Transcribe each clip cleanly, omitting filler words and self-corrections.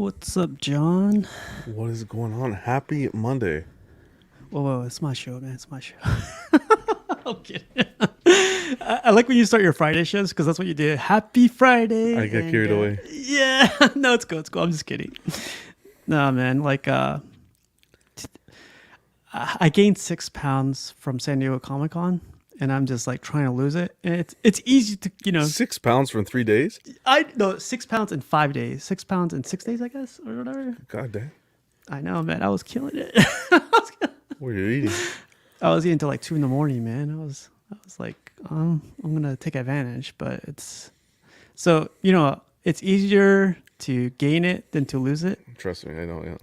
What's up, John? What is going on? Happy Monday. Whoa, it's my show, man. It's my show. I'm kidding. I like when you start your Friday shows because that's what you did. Happy Friday. I get carried away. Yeah. No, it's cool. It's cool. I'm just kidding. No, man. I gained 6 pounds from San Diego Comic Con, and I'm just like trying to lose it. And it's easy to 6 pounds from 3 days? I no 6 pounds in 5 days. 6 pounds in 6 days, I guess, or whatever. God damn. I know, man. I was killing it. What are you eating? I was eating until like 2 in the morning, man. I was like, I'm gonna take advantage, but it's easier to gain it than to lose it. Trust me, I know, yeah.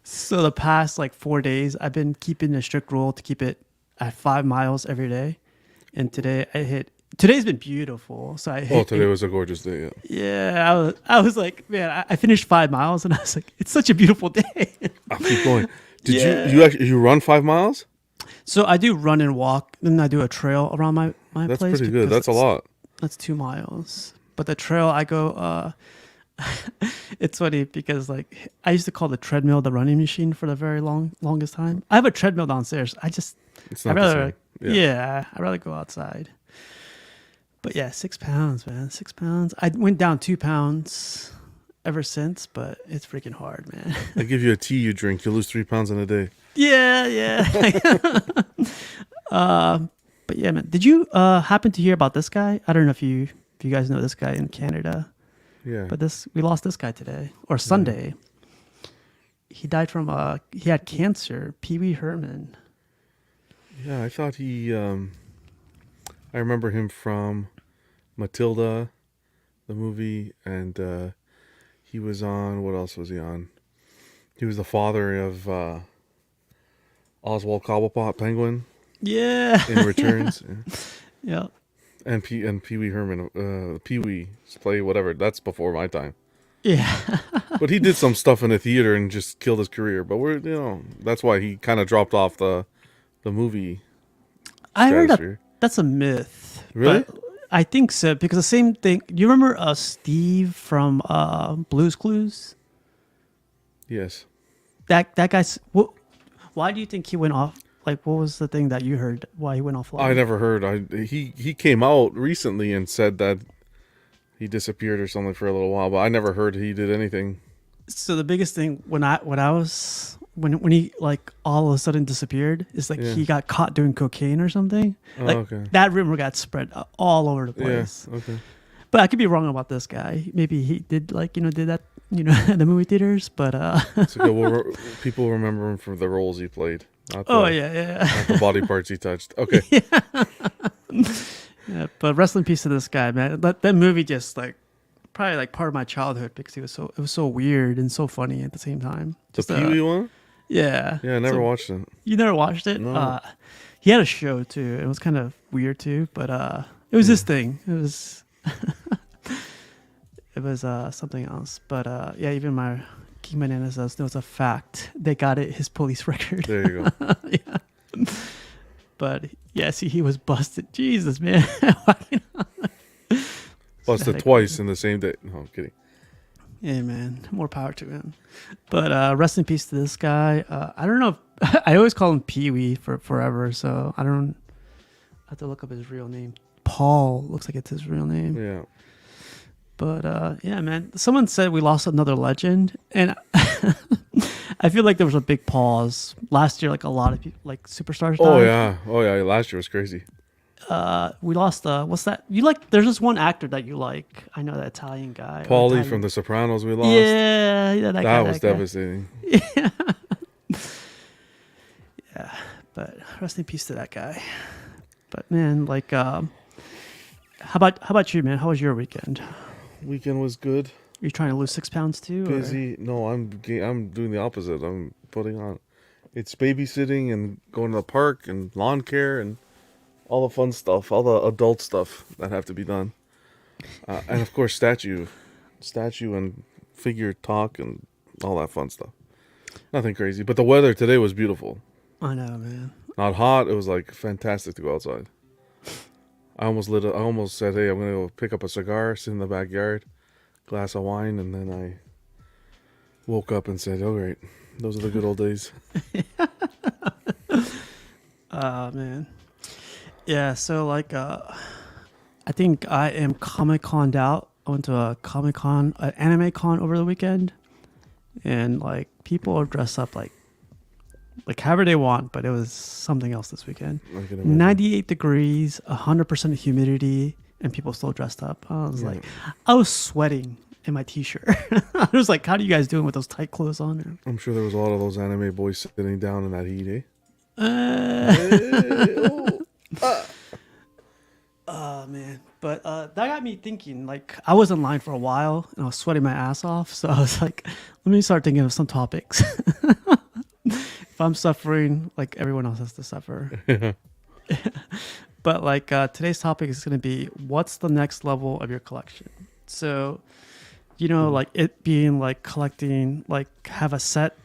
So the past like 4 days, I've been keeping a strict rule to keep it at 5 miles every day. And today's been beautiful. So Today was a gorgeous day, yeah. Yeah, I was like, man, I finished 5 miles and I was like, it's such a beautiful day. I'll keep going. Yeah. You run 5 miles? So I do run and walk, then I do a trail around my That's place. pretty good. That's a lot. That's 2 miles. But the trail I go, it's funny because like I used to call the treadmill the running machine for the very longest time. I have a treadmill downstairs. It's not I'd rather, the same. yeah, I'd rather go outside. But yeah, 6 pounds, man, 6 pounds. I went down 2 pounds ever since, but it's freaking hard, man. I give you a tea you drink, you lose 3 pounds in a day. Yeah. But yeah, man. Did you happen to hear about this guy? I don't know if you guys know this guy in Canada. Yeah. But we lost this guy today or Sunday. He died from he had cancer. Pee Wee Herman. Yeah, I thought I remember him from Matilda, the movie, and he was on, what else was he on? He was the father of Oswald Cobblepot Penguin Yeah. in Returns. Yeah. And Pee Wee Herman, Pee Wee's play, whatever. That's before my time. Yeah. But he did some stuff in the theater and just killed his career. But that's why he kind of dropped off the movie. I heard stratosphere. that's a myth. Really? But I think so because the same thing. You remember Steve from Blue's Clues? Yes. That guy's. Why do you think he went off? Like, what was the thing that you heard? Why he went offline? I never heard. He came out recently and said that he disappeared or something for a little while, but I never heard he did anything. So the biggest thing when he like all of a sudden disappeared is like he got caught doing cocaine or something. Oh, Like okay. that rumor got spread all over the place. Yeah. Okay. But I could be wrong about this guy. Maybe he did did that at the movie theaters. But So good. People remember him for the roles he played. Not the, yeah. Not the body parts he touched. Okay. Yeah, but rest in peace to this guy, man. That movie just like probably like part of my childhood because it was so weird and so funny at the same time. The Just, Pee Wee one? Yeah. Yeah, I never watched it. You never watched it? No. He had a show too. It was kind of weird too, but it was this thing. It was it was something else. But yeah, even my King Banana says there was a fact. They got his police record. There you go. Yeah. But yeah, see, he was busted. Jesus, man. Busted twice in the same day. No, I'm kidding. Yeah, man. More power to him. But rest in peace to this guy. I don't know. I always call him Pee Wee for forever, so I have to look up his real name. Paul looks like it's his real name. Yeah. But yeah, man. Someone said we lost another legend, and I feel like there was a big pause last year. Like a lot of people, like superstars. Died. Oh yeah. Last year was crazy. We lost. What's that? You like? There's this one actor that you like. I know that Italian guy. Paulie from The Sopranos. We lost. Yeah, that guy, was devastating. Yeah. Yeah, but rest in peace to that guy. But man, like, how about you, man? How was your weekend? Weekend was good. You trying to lose 6 pounds too? Or? Busy. No, I'm doing the opposite. I'm putting on. It's babysitting and going to the park and lawn care and all the fun stuff, all the adult stuff that have to be done, and of course statue and figure talk and all that fun stuff. Nothing crazy, but the weather today was beautiful. I know, man. Not hot. It was like fantastic to go outside. I almost said, "Hey, I'm gonna go pick up a cigar, sit in the backyard, glass of wine, and then I woke up and said, "Oh, great, those are the good old days." Man. Yeah, so like I think I am Comic Coned out. I went to a Comic Con, an anime con over the weekend, and like people are dressed up like however they want, but it was something else this weekend. I can imagine. 98 degrees, 100% humidity, and people still dressed up. I was sweating in my t-shirt. I was like, how do you guys doing with those tight clothes on? I'm sure there was a lot of those anime boys sitting down in that heat, eh? Uh, Hey, oh, oh man, but that got me thinking. Like, I was in line for a while, and I was sweating my ass off. So I was like, let me start thinking of some topics. If I'm suffering, like everyone else has to suffer. But like today's topic is going to be what's the next level of your collection. So, like it being like collecting, like have a set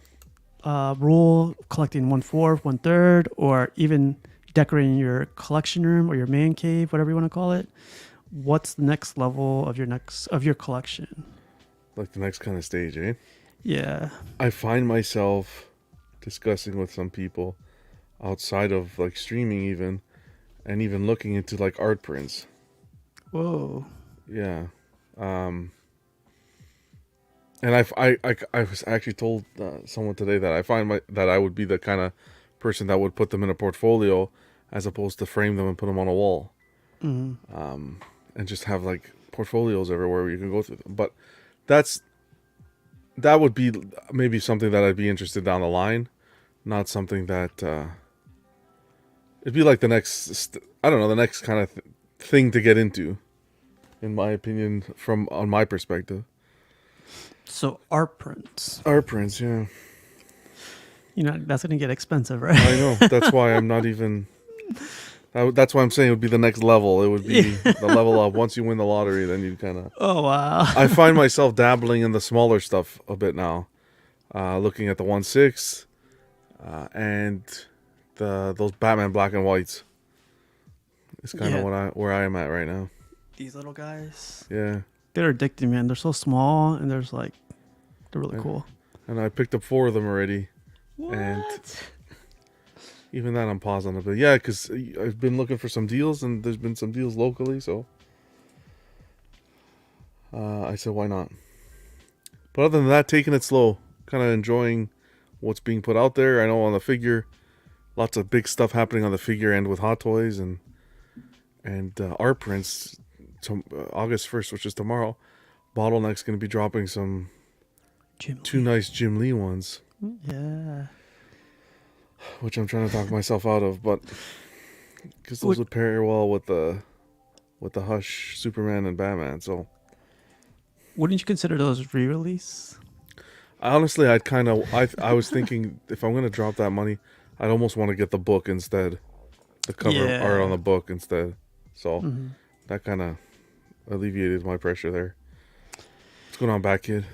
rule, collecting 1/4, 1/3, or even decorating your collection room or your man cave, whatever you want to call it. What's the next level of your collection? like the next kind of stage, eh? Yeah. I find myself discussing with some people outside of like streaming, even, and even looking into like art prints. Whoa. Yeah. And I was actually told someone today that I find that I would be the kind of person that would put them in a portfolio as opposed to frame them and put them on a wall. Mm-hmm. And just have like portfolios everywhere where you can go through them. But that would be maybe something that I'd be interested down the line, not something that it'd be like the next I don't know, the next kind of thing to get into, in my opinion, from on my perspective. So art prints. Art prints, yeah. That's going to get expensive, right? I know. That's why I'm not even. That's why I'm saying it would be the next level. It would be the level up. Once you win the lottery, then you kind of. Oh, wow. I find myself dabbling in the smaller stuff a bit now, looking at the 1/6, and those Batman black and whites. It's kind of where I am at right now. These little guys. Yeah. They're addicting, man. They're so small, and they're really cool. And I picked up 4 of them already. What? And even that I'm pausing a bit. Yeah, because I've been looking for some deals, and there's been some deals locally, so I said, why not? But other than that, taking it slow, kind of enjoying what's being put out there. I know on the figure, lots of big stuff happening on the figure end with Hot Toys and art prints. August 1st, which is tomorrow, Bottleneck's going to be dropping some two nice Jim Lee ones. Yeah. Which I'm trying to talk myself out of, but because those would pair well with the Hush Superman and Batman. So wouldn't you consider those re-release? Honestly, I was thinking if I'm going to drop that money, I'd almost want to get the book instead, the cover art on the book instead. So that kind of alleviated my pressure there. What's going on, Bat Kid?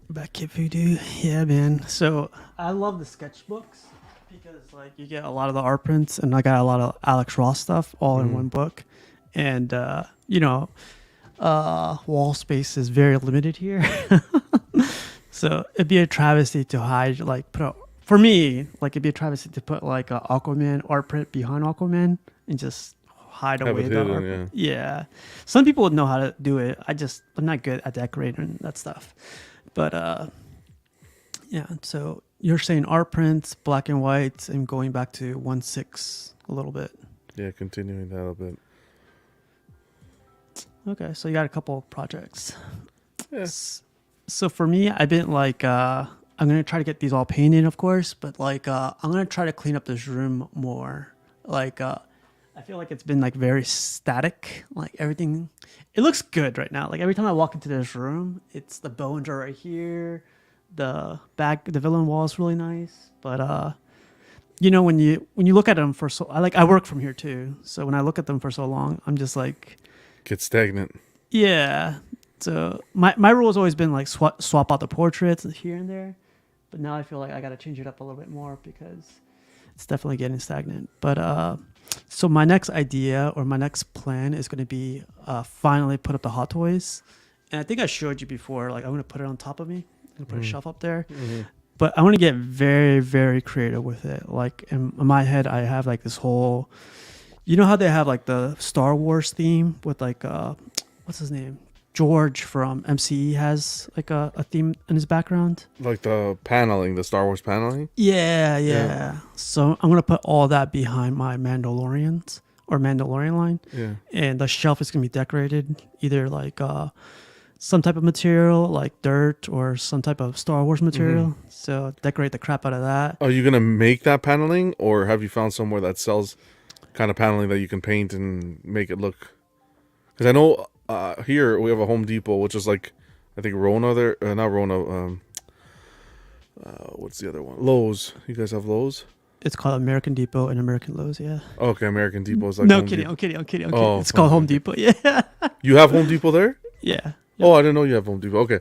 Bat Kid Voodoo. Yeah, man. So I love the sketchbooks because like you get a lot of the art prints, and I got a lot of Alex Ross stuff all in one book. And wall space is very limited here. So it'd be a travesty to hide, like for me, like it'd be a travesty to put like a Aquaman art print behind Aquaman and just hide away the art print. Yeah. Some people would know how to do it. I'm not good at decorating that stuff. But yeah, so you're saying art prints, black and white, and going back to 1/6 a little bit. Yeah, continuing that a bit. Okay, so you got a couple of projects. Yes. So for me, I've been like, I'm gonna try to get these all painted, of course, but like, I'm gonna try to clean up this room more. Like, I feel like it's been like very static. Like everything, it looks good right now. Like every time I walk into this room, it's the bones are right here. The villain wall is really nice, but when you look at them for I work from here too. So when I look at them for so long, I'm just like, get stagnant. Yeah. So my rule has always been like swap out the portraits here and there, but now I feel like I got to change it up a little bit more because it's definitely getting stagnant. But so my next idea or my next plan is going to be finally put up the Hot Toys And I think I showed you before. Like I'm gonna put it on top of me. I'm gonna put a shelf up there. Mm-hmm. But I want to get very, very creative with it. Like in my head, I have like this whole. You know how they have like the Star Wars theme with like what's his name? George from MCE has like a theme in his background. Like the paneling, the Star Wars paneling. Yeah. So I'm gonna put all that behind my Mandalorian line. Yeah. And the shelf is gonna be decorated either like some type of material like dirt or some type of Star Wars material. Mm-hmm. So decorate the crap out of that. Are you gonna make that paneling, or have you found somewhere that sells kind of paneling that you can paint and make it look? Because I know here we have a Home Depot, which is like, I think Rona there, not Rona. What's the other one? Lowe's. You guys have Lowe's? It's called American Depot and American Lowe's. Yeah. Okay, American Depot is like. No Home kidding. Depot. I'm kidding. I'm kidding. Oh, it's called Home Depot. Yeah. You have Home Depot there? Yeah. Oh, I didn't know you have Home Depot. Okay,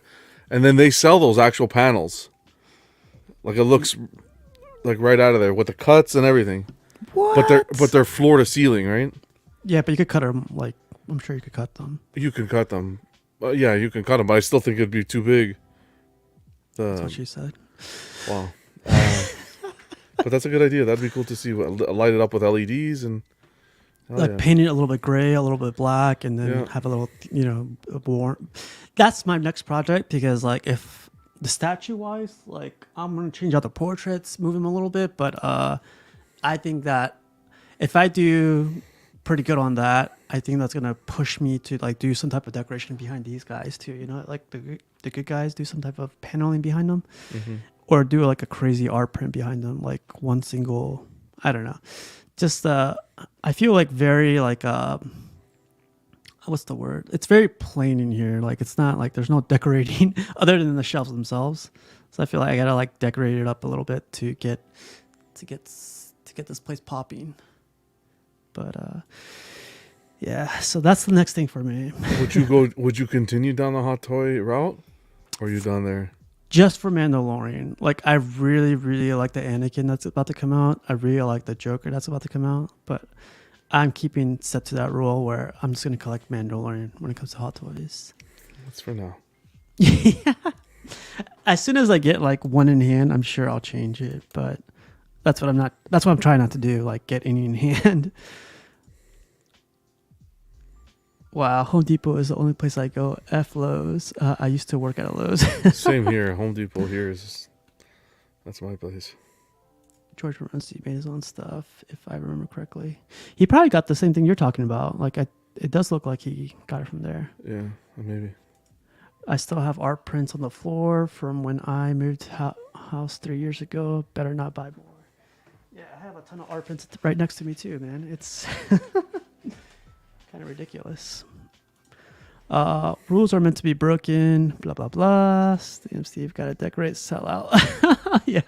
and then they sell those actual panels. Like it looks like right out of there with the cuts and everything. What? But they're floor to ceiling, right? Yeah, but you could cut them. Like I'm sure you could cut them. You can cut them. Yeah, you can cut them, but I still think it'd be too big. That's what she said. Wow. But that's a good idea. That'd be cool to see. Light it up with LEDs and Like paint it a little bit gray, a little bit black, and then have a little, warm. That's my next project because, like, if the statue wise, like, I'm gonna change out the portraits, move them a little bit, but I think that if I do pretty good on that, I think that's gonna push me to like do some type of decoration behind these guys too. You know, like the good guys do some type of paneling behind them, or do like a crazy art print behind them, like one single. I don't know. Just I feel like very like what's the word? It's very plain in here. Like it's not like there's no decorating other than the shelves themselves. So I feel like I gotta like decorate it up a little bit to get this place popping. But yeah, so that's the next thing for me. Would you continue down the hot toy route, or are you done there? Just for Mandalorian. Like I really, really like the Anakin that's about to come out. I really like the Joker that's about to come out. But I'm keeping set to that rule where I'm just gonna collect Mandalorian when it comes to hot toys. That's for now. Yeah. As soon as I get like one in hand, I'm sure I'll change it. But that's what I'm trying not to do, like get any in hand. Wow, Home Depot is the only place I go. F Lowe's. I used to work at a Lowe's. Same here. Home Depot here that's my place. George Morency made his own stuff, if I remember correctly. He probably got the same thing you're talking about. Like it does look like he got it from there. Yeah, maybe. I still have art prints on the floor from when I moved house 3 years ago. Better not buy more. Yeah, I have a ton of art prints right next to me too, man. It's kind of ridiculous. Rules are meant to be broken. Blah blah blah. Steve got to decorate, sell out. Yeah.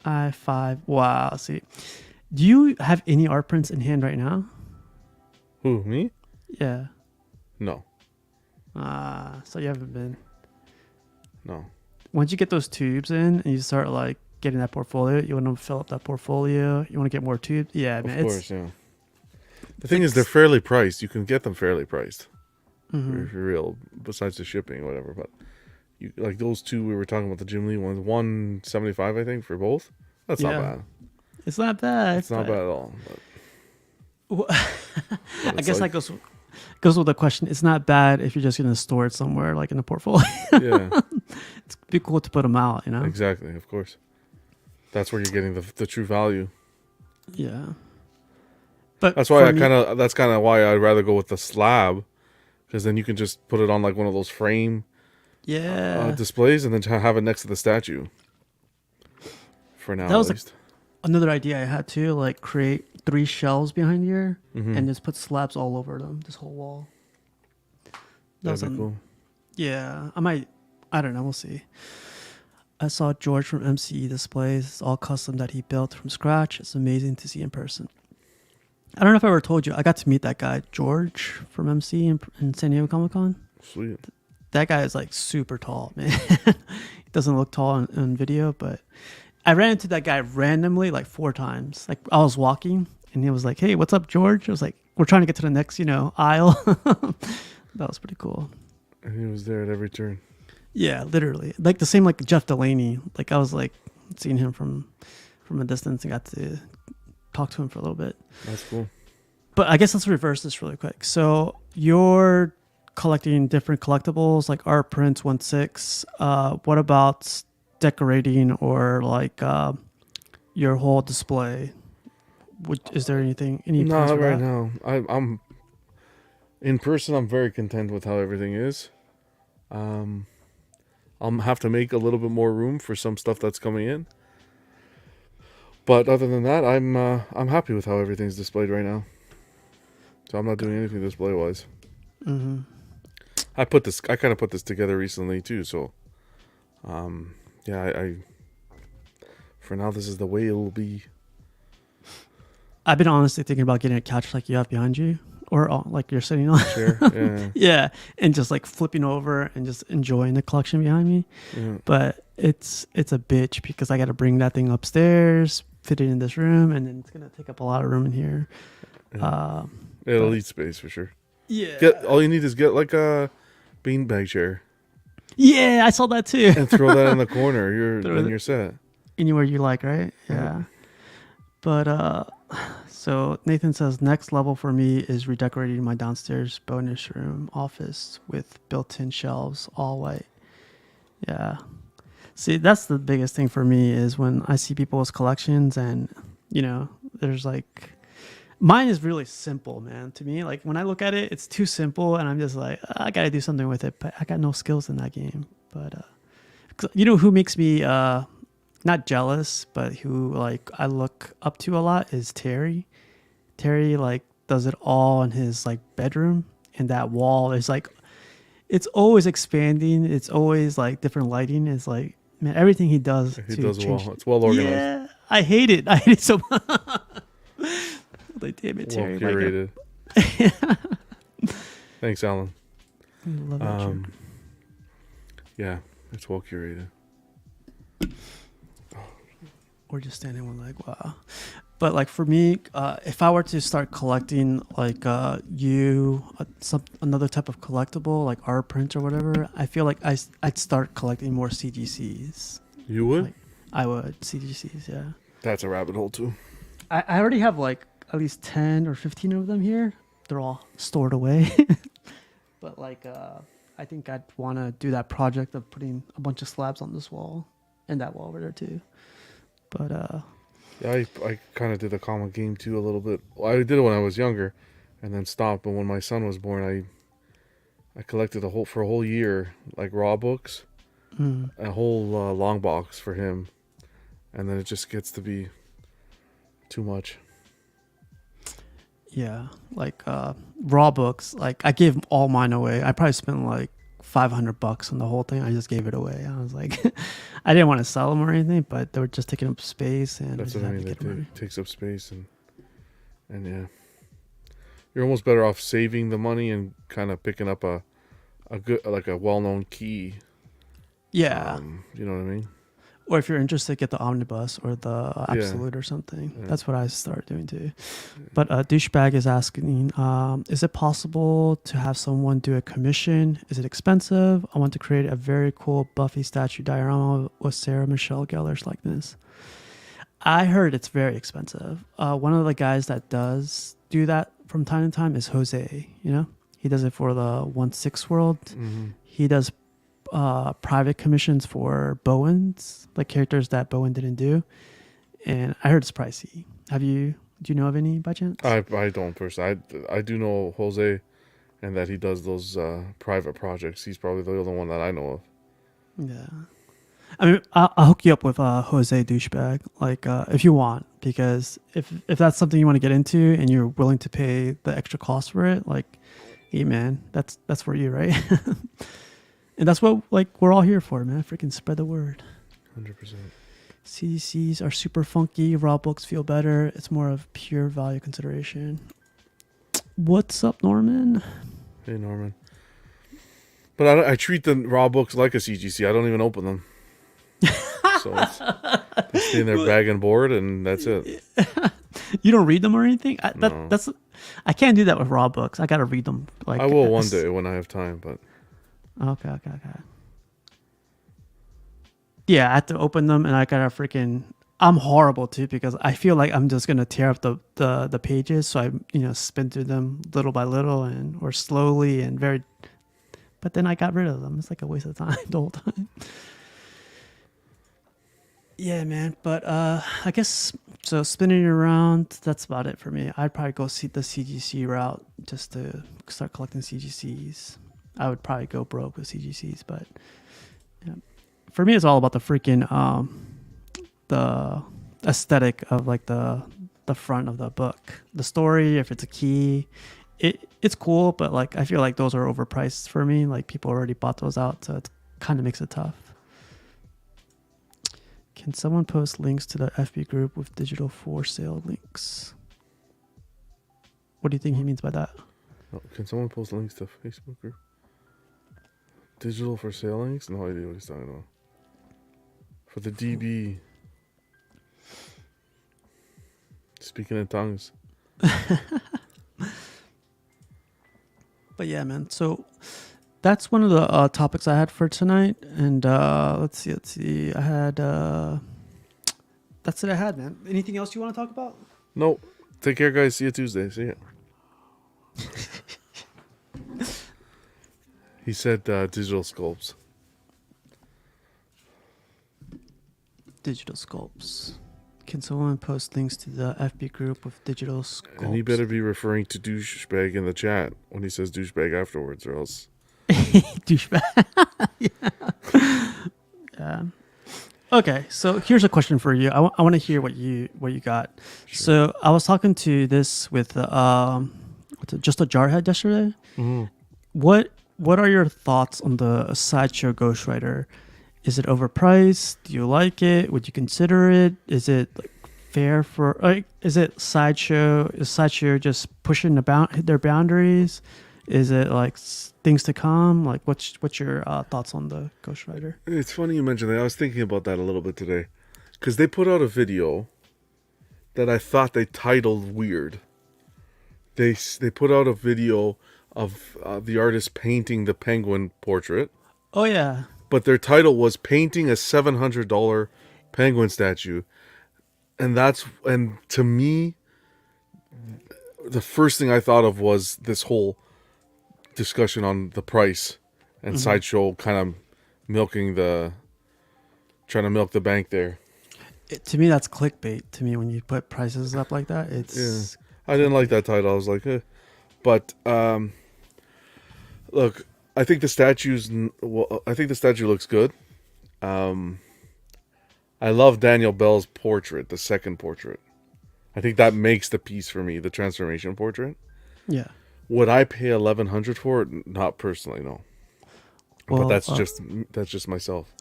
I5. Wow. See, do you have any art prints in hand right now? Who, me? Yeah. No. So you haven't been. No. Once you get those tubes in and you start like getting that portfolio, you want to fill up that portfolio. You want to get more tubes. Yeah, man. Of course, yeah. The thing is, they're fairly priced. You can get them fairly priced, if you're real. Besides the shipping, or whatever. But you like those two we were talking about, the Jim Lee ones, $175, I think, for both. That's not bad. It's not bad. It's not bad at all. But I guess like, that goes with the question. It's not bad if you're just going to store it somewhere, like in a portfolio. Yeah, it's be cool to put them out. You know. Exactly. Of course. That's where you're getting the true value. Yeah. But that's why that's kind of why I'd rather go with the slab, because then you can just put it on like one of those frame displays and then have it next to the statue. For now, that was at least. Another idea I had too, like create 3 shelves behind here and just put slabs all over them, this whole wall. That'd be cool. Yeah, I don't know, we'll see. I saw George from MCE displays. It's all custom that he built from scratch. It's amazing to see in person. I don't know if I ever told you, I got to meet that guy, George from MCE in San Diego Comic-Con. Sweet. That guy is like super tall, man. He doesn't look tall on video, but I ran into that guy randomly like 4 times. Like I was walking and he was like, "Hey, what's up, George?" I was like, "We're trying to get to the next, aisle." That was pretty cool. And he was there at every turn. Yeah, literally. Like the same like Jeff Delaney. Like I was like seeing him from a distance and got to talk to him for a little bit. That's cool. But I guess let's reverse this really quick. So you're collecting different collectibles like art prints 1/6. What about decorating or like your whole display? Is there anything? Any plans Not for right that? now. I'm in person. I'm very content with how everything is. I'll have to make a little bit more room for some stuff that's coming in. But other than that, I'm happy with how everything's displayed right now. So I'm not doing anything display wise. Mm-hmm. I kind of put this together recently too. So, yeah, I for now this is the way it will be. I've been honestly thinking about getting a couch like you have behind you, or like you're sitting on. Chair, yeah, Yeah, and just like flipping over and just enjoying the collection behind me. yeah. But it's a bitch because I got to bring that thing upstairs, fit it in this room, and then it's gonna take up a lot of room in here. Yeah. It'll But- eat space for sure. Yeah. All you need is get like a beanbag chair Yeah, I saw that too. and throw that in the corner. Throw You're set. Anywhere you like, right? Yeah. But so Nathan says next level for me is redecorating my downstairs bonus room office with built-in shelves, all white. Yeah. See, that's the biggest thing for me is when I see people's collections and there's like mine is really simple, man. To me, like when I look at it, it's too simple and I'm just like, I got to do something with it, but I got no skills in that game. But who makes me not jealous, but who like I look up to a lot is Terry. Terry like does it all in his like bedroom, and that wall is like it's always expanding. It's always like different lighting. It's like man, everything he does. He does well. It's well organized. Yeah, I hate it. I hate it so much. Like damn it, Well Terry. curated. Thanks, Alan. I love that trick. Yeah, it's well curated. Or just standing one like wow. But like for me, if I were to start collecting like another type of collectible like art prints or whatever, I feel like I'd start collecting more CGCs. You would? Like, I would CGCs, yeah. That's a rabbit hole too. I already have like at least 10 or 15 of them here. They're all stored away. But like I think I'd want to do that project of putting a bunch of slabs on this wall and that wall over there too. But yeah, I kind of did the comic game too a little bit. Well, I did it when I was younger, and then stopped. But when my son was born, I collected for a whole year like raw books, a whole long box for him, and then it just gets to be too much. yeah, like raw books. Like I gave all mine away. I probably spent like $500 on the whole thing. I just gave it away. I was like, I didn't want to sell them or anything, but they were just taking up space, and That's I what I just had to mean. get them That takes up space, and yeah, you're almost better off saving the money and kind of picking up a good like a well-known key. yeah. You know what I mean? Or if you're interested, get the omnibus or the absolute or something. Yeah. That's what I started doing too. But douchebag is asking, is it possible to have someone do a commission? Is it expensive? I want to create a very cool Buffy statue diorama with Sarah Michelle Gellar's likeness. I heard it's very expensive. One of the guys that does do that from time to time is Jose. He does it for the 1/6 world. Mm-hmm. He does private commissions for Bowens, like characters that Bowen didn't do, and I heard it's pricey. Do you know of any by chance? I don't personally. I do know Jose, and that he does those private projects. He's probably the only one that I know of. Yeah, I mean, I'll hook you up with Jose douchebag, like if you want, because if that's something you want to get into and you're willing to pay the extra cost for it, like, hey man, that's for you, right? And that's what like we're all here for, man. Freaking spread the word. 100%. CDCs are super funky. Raw books feel better. It's more of pure value consideration. What's up, Norman? Hey, Norman. But I treat the raw books like a CGC. I don't even open them. So they stay in their bag and board, and that's it. You don't read them or anything? No. I can't do that with raw books. I gotta read them. Like I will one day when I have time, but Okay. Yeah, I had to open them, and I gotta freaking. I'm horrible too because I feel like I'm just gonna tear up the pages, so I spin through them little by little or slowly and very. But then I got rid of them. It's like a waste of time the whole time. Yeah, man. But I guess so. Spinning around, that's about it for me. I'd probably go see the CGC route just to start collecting CGCs. I would probably go broke with CGCs, but yeah. For me, it's all about the freaking the aesthetic of like the front of the book, the story. If it's a key, it's cool, but like I feel like those are overpriced for me. Like people already bought those out, so it kind of makes it tough. Can someone post links to the FB group with digital for sale links? What do you think he means by that? Oh, can someone post links to Facebook group? Digital for sale links? No idea what he's talking about. For the DB. Speaking in tongues. But yeah, man. So that's one of the topics I had for tonight. And let's see. I had that's it I had, man. Anything else you want to talk about? No. Take care, guys. See you Tuesday. See ya. He said digital sculpts. Digital sculpts. Can someone post links to the FB group with digital sculpts? And he better be referring to douchebag in the chat when he says douchebag afterwards, or else. Douchebag. Yeah. Okay, so here's a question for you. I want to hear what you got. Sure. So I was talking to this with just a jarhead yesterday. Mm-hmm. What are your thoughts on the Sideshow Ghost Rider? Is it overpriced? Do you like it? Would you consider it? Is it like fair for? Like, is it Sideshow? Is Sideshow just pushing their boundaries? Is it like things to come? Like, what's your thoughts on the Ghost Rider? It's funny you mentioned that. I was thinking about that a little bit today, because they put out a video that I thought they titled weird. They put out a video of the artist painting the penguin portrait. Oh yeah. But their title was painting a $700 penguin statue, and to me, the first thing I thought of was this whole discussion on the price and Sideshow kind of trying to milk the bank there. To me, that's clickbait. To me, when you put prices up like that, it's. Yeah. I didn't like that title. I was like, but look. I think the statue looks good. I love Daniel Bell's portrait, the second portrait. I think that makes the piece for me, the transformation portrait. Yeah. Would I pay $1,100 for it? Not personally, no. Well, but that's just myself.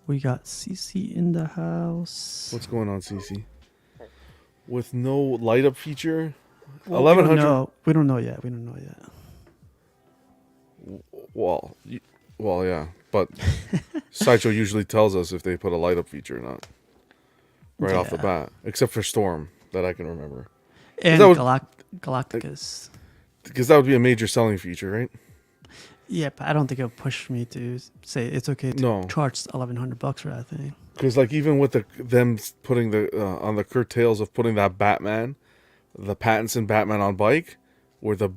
We got CC in the house. What's going on, CC? With no light up feature, well, $1,100. We don't know yet. Well, yeah, but Sideshow usually tells us if they put a light up feature or not, right off the bat, except for Storm that I can remember. And Galacticus, because that would be a major selling feature, right? Yeah, but I don't think it'll push me to say it's okay to charge $1,100 for that thing. Because like even with them putting on the curtails of putting that Batman, the Pattinson Batman on bike, where the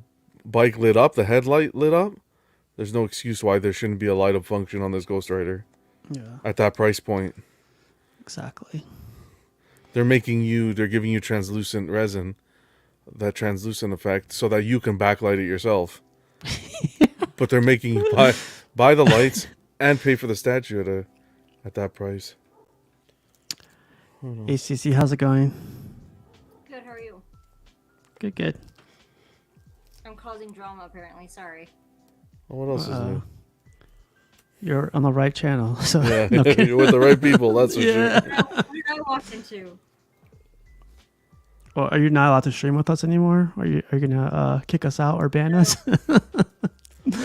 bike lit up, the headlight lit up. There's no excuse why there shouldn't be a light up function on this Ghost Rider. Yeah. At that price point. Exactly. They're giving you translucent resin, that translucent effect, so that you can backlight it yourself. But they're making you buy the lights and pay for the statue at that price. Hey CC, how's it going? Good, how are you? Good. I'm causing drama apparently, sorry. Oh, what else is new? You're on the right channel. So yeah, you're with the right people, that's for sure. What did I walk into? Well, are you not allowed to stream with us anymore? Are you gonna kick us out or ban us?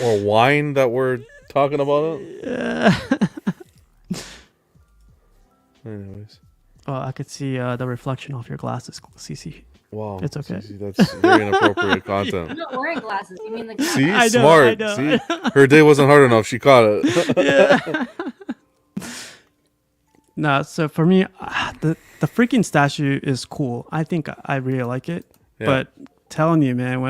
Or whine that we're talking about it? Yeah. Anyways. Oh, I could see the reflection off your glasses, CC. Wow. It's okay. See, that's very inappropriate content. I'm not wearing glasses. You mean the glasses? See, I know, smart. I know, See, I know. her day wasn't hard enough. She caught it. Yeah. No, so for me, the freaking statue is cool. I think I really like it. Yeah. But telling you, man,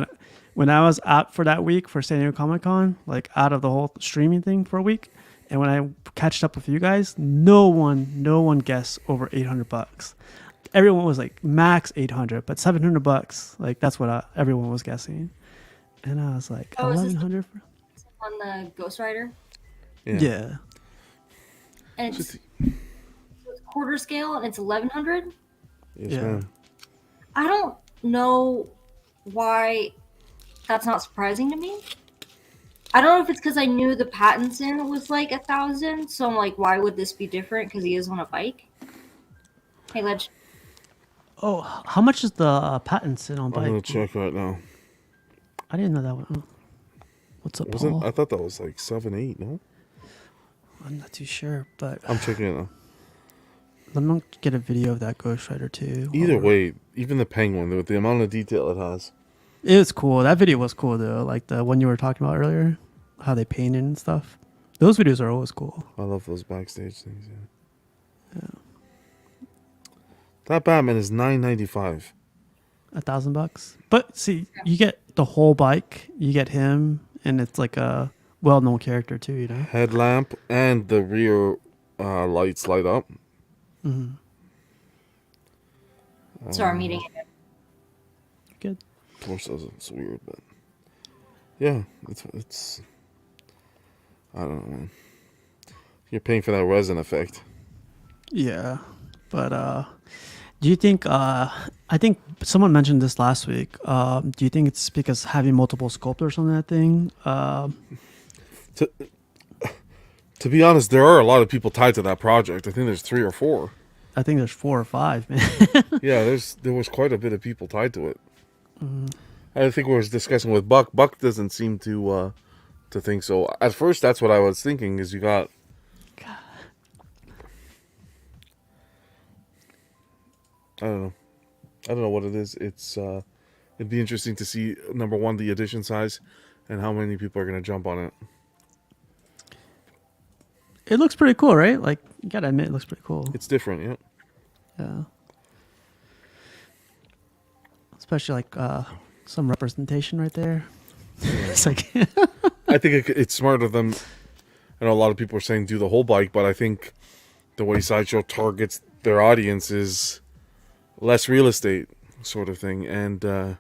when I was out for that week for San Diego Comic Con, like out of the whole streaming thing for a week, and when I catched up with you guys, no one guessed over $800. Everyone was like max 800, but $700, like that's what everyone was guessing. And I was like, Oh, is this 1100 on the Ghost Rider? yeah. And it's quarter scale and it's 1100. Yes, Yeah. ma'am. I don't know why that's not surprising to me. I don't know if it's because I knew the Pattinson was like 1,000, so I'm like, why would this be different? Because he is on a bike. Hey, Ledge. Oh, how much is the Pattinson on I'm bike? gonna check right now. I didn't know that one. Oh. What's up, Paul? I thought that was like 7-8. No, I'm not too sure, but I'm checking it now. let me get a video of that Ghost Rider too. Either way, even the penguin with the amount of detail it has. It was cool. That video was cool though, like the one you were talking about earlier, how they painted and stuff. Those videos are always cool. I love those backstage things. Yeah. That Batman is $9.95. $1,000. But see, you get the whole bike, you get him, and it's like a well-known character too, you know. Headlamp and the rear lights light up. Mm-hmm. Sorry, I'm eating it. Good. Of course, it's weird, but yeah, it's. I don't know, man. You're paying for that resin effect. Yeah, but do you think? I think someone mentioned this last week. Do you think it's because having multiple sculptors on that thing? To be honest, there are a lot of people tied to that project. I think there's 3 or 4. I think there's 4 or 5, man. Yeah, there was quite a bit of people tied to it. I think we was discussing with Buck. Buck doesn't seem to think so. At first, that's what I was thinking. Is you got. I don't know what it is. It'd be interesting to see, number one, the edition size, and how many people are gonna jump on it. It looks pretty cool, right? Like, you gotta admit, it looks pretty cool. It's different, yeah. Yeah. Especially like some representation right there. It's like I think it's smart of them. I know a lot of people are saying do the whole bike, but I think the way Sideshow targets their audience is less real estate sort of thing, and I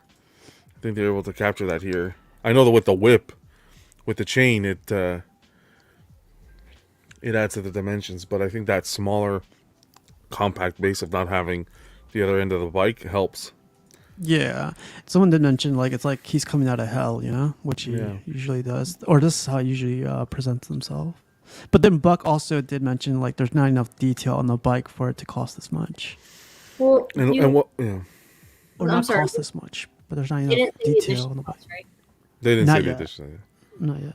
think they're able to capture that here. I know that with the whip, with the chain, it adds to the dimensions, but I think that smaller, compact base of not having the other end of the bike helps. yeah. Someone did mention like it's like he's coming out of hell, you know, which he usually does, or this is how he usually presents himself. But then Buck also did mention like there's not enough detail on the bike for it to cost this much, Well, And what? Yeah, or I'm not sorry. cost this much, but there's not they enough didn't say the detail addition on the bike. cost, right? they didn't Not say the yet. addition. Not yet.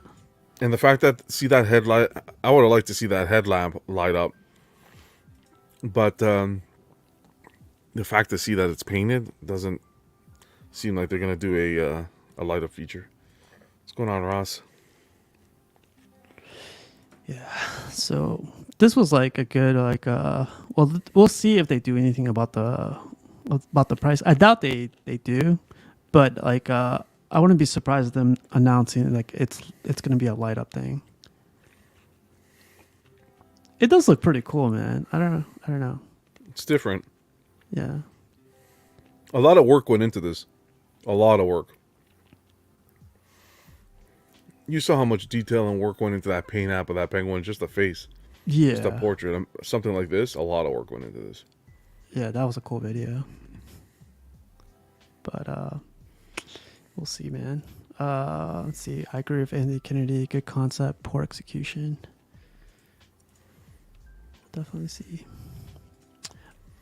And the fact that that headlight, I would have liked to see that headlamp light up, but the fact to see that it's painted doesn't seem like they're gonna do a light up feature. What's going on, Ross? Yeah. So this was like a good like well we'll see if they do anything about the price. I doubt they do, but like I wouldn't be surprised at them announcing like it's gonna be a light up thing. It does look pretty cool, man. I don't know. It's different. Yeah. A lot of work went into this. A lot of work. You saw how much detail and work went into that paint app of that penguin, just the face, Yeah. just a portrait. Something like this, a lot of work went into this. Yeah, that was a cool video. But we'll see, man. Let's see. I agree with Andy Kennedy. Good concept, poor execution. Definitely see.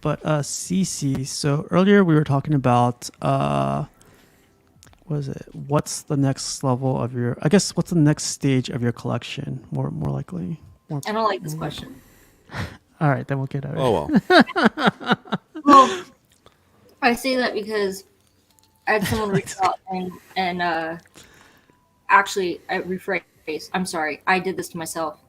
But CC. So earlier we were talking about what is it? What's the next level of your? I guess what's the next stage of your collection? More likely. I don't like this question. All right, then we'll get out. Oh well. Well, I say that because I had someone reach out and actually, I rephrase. I'm sorry. I did this to myself.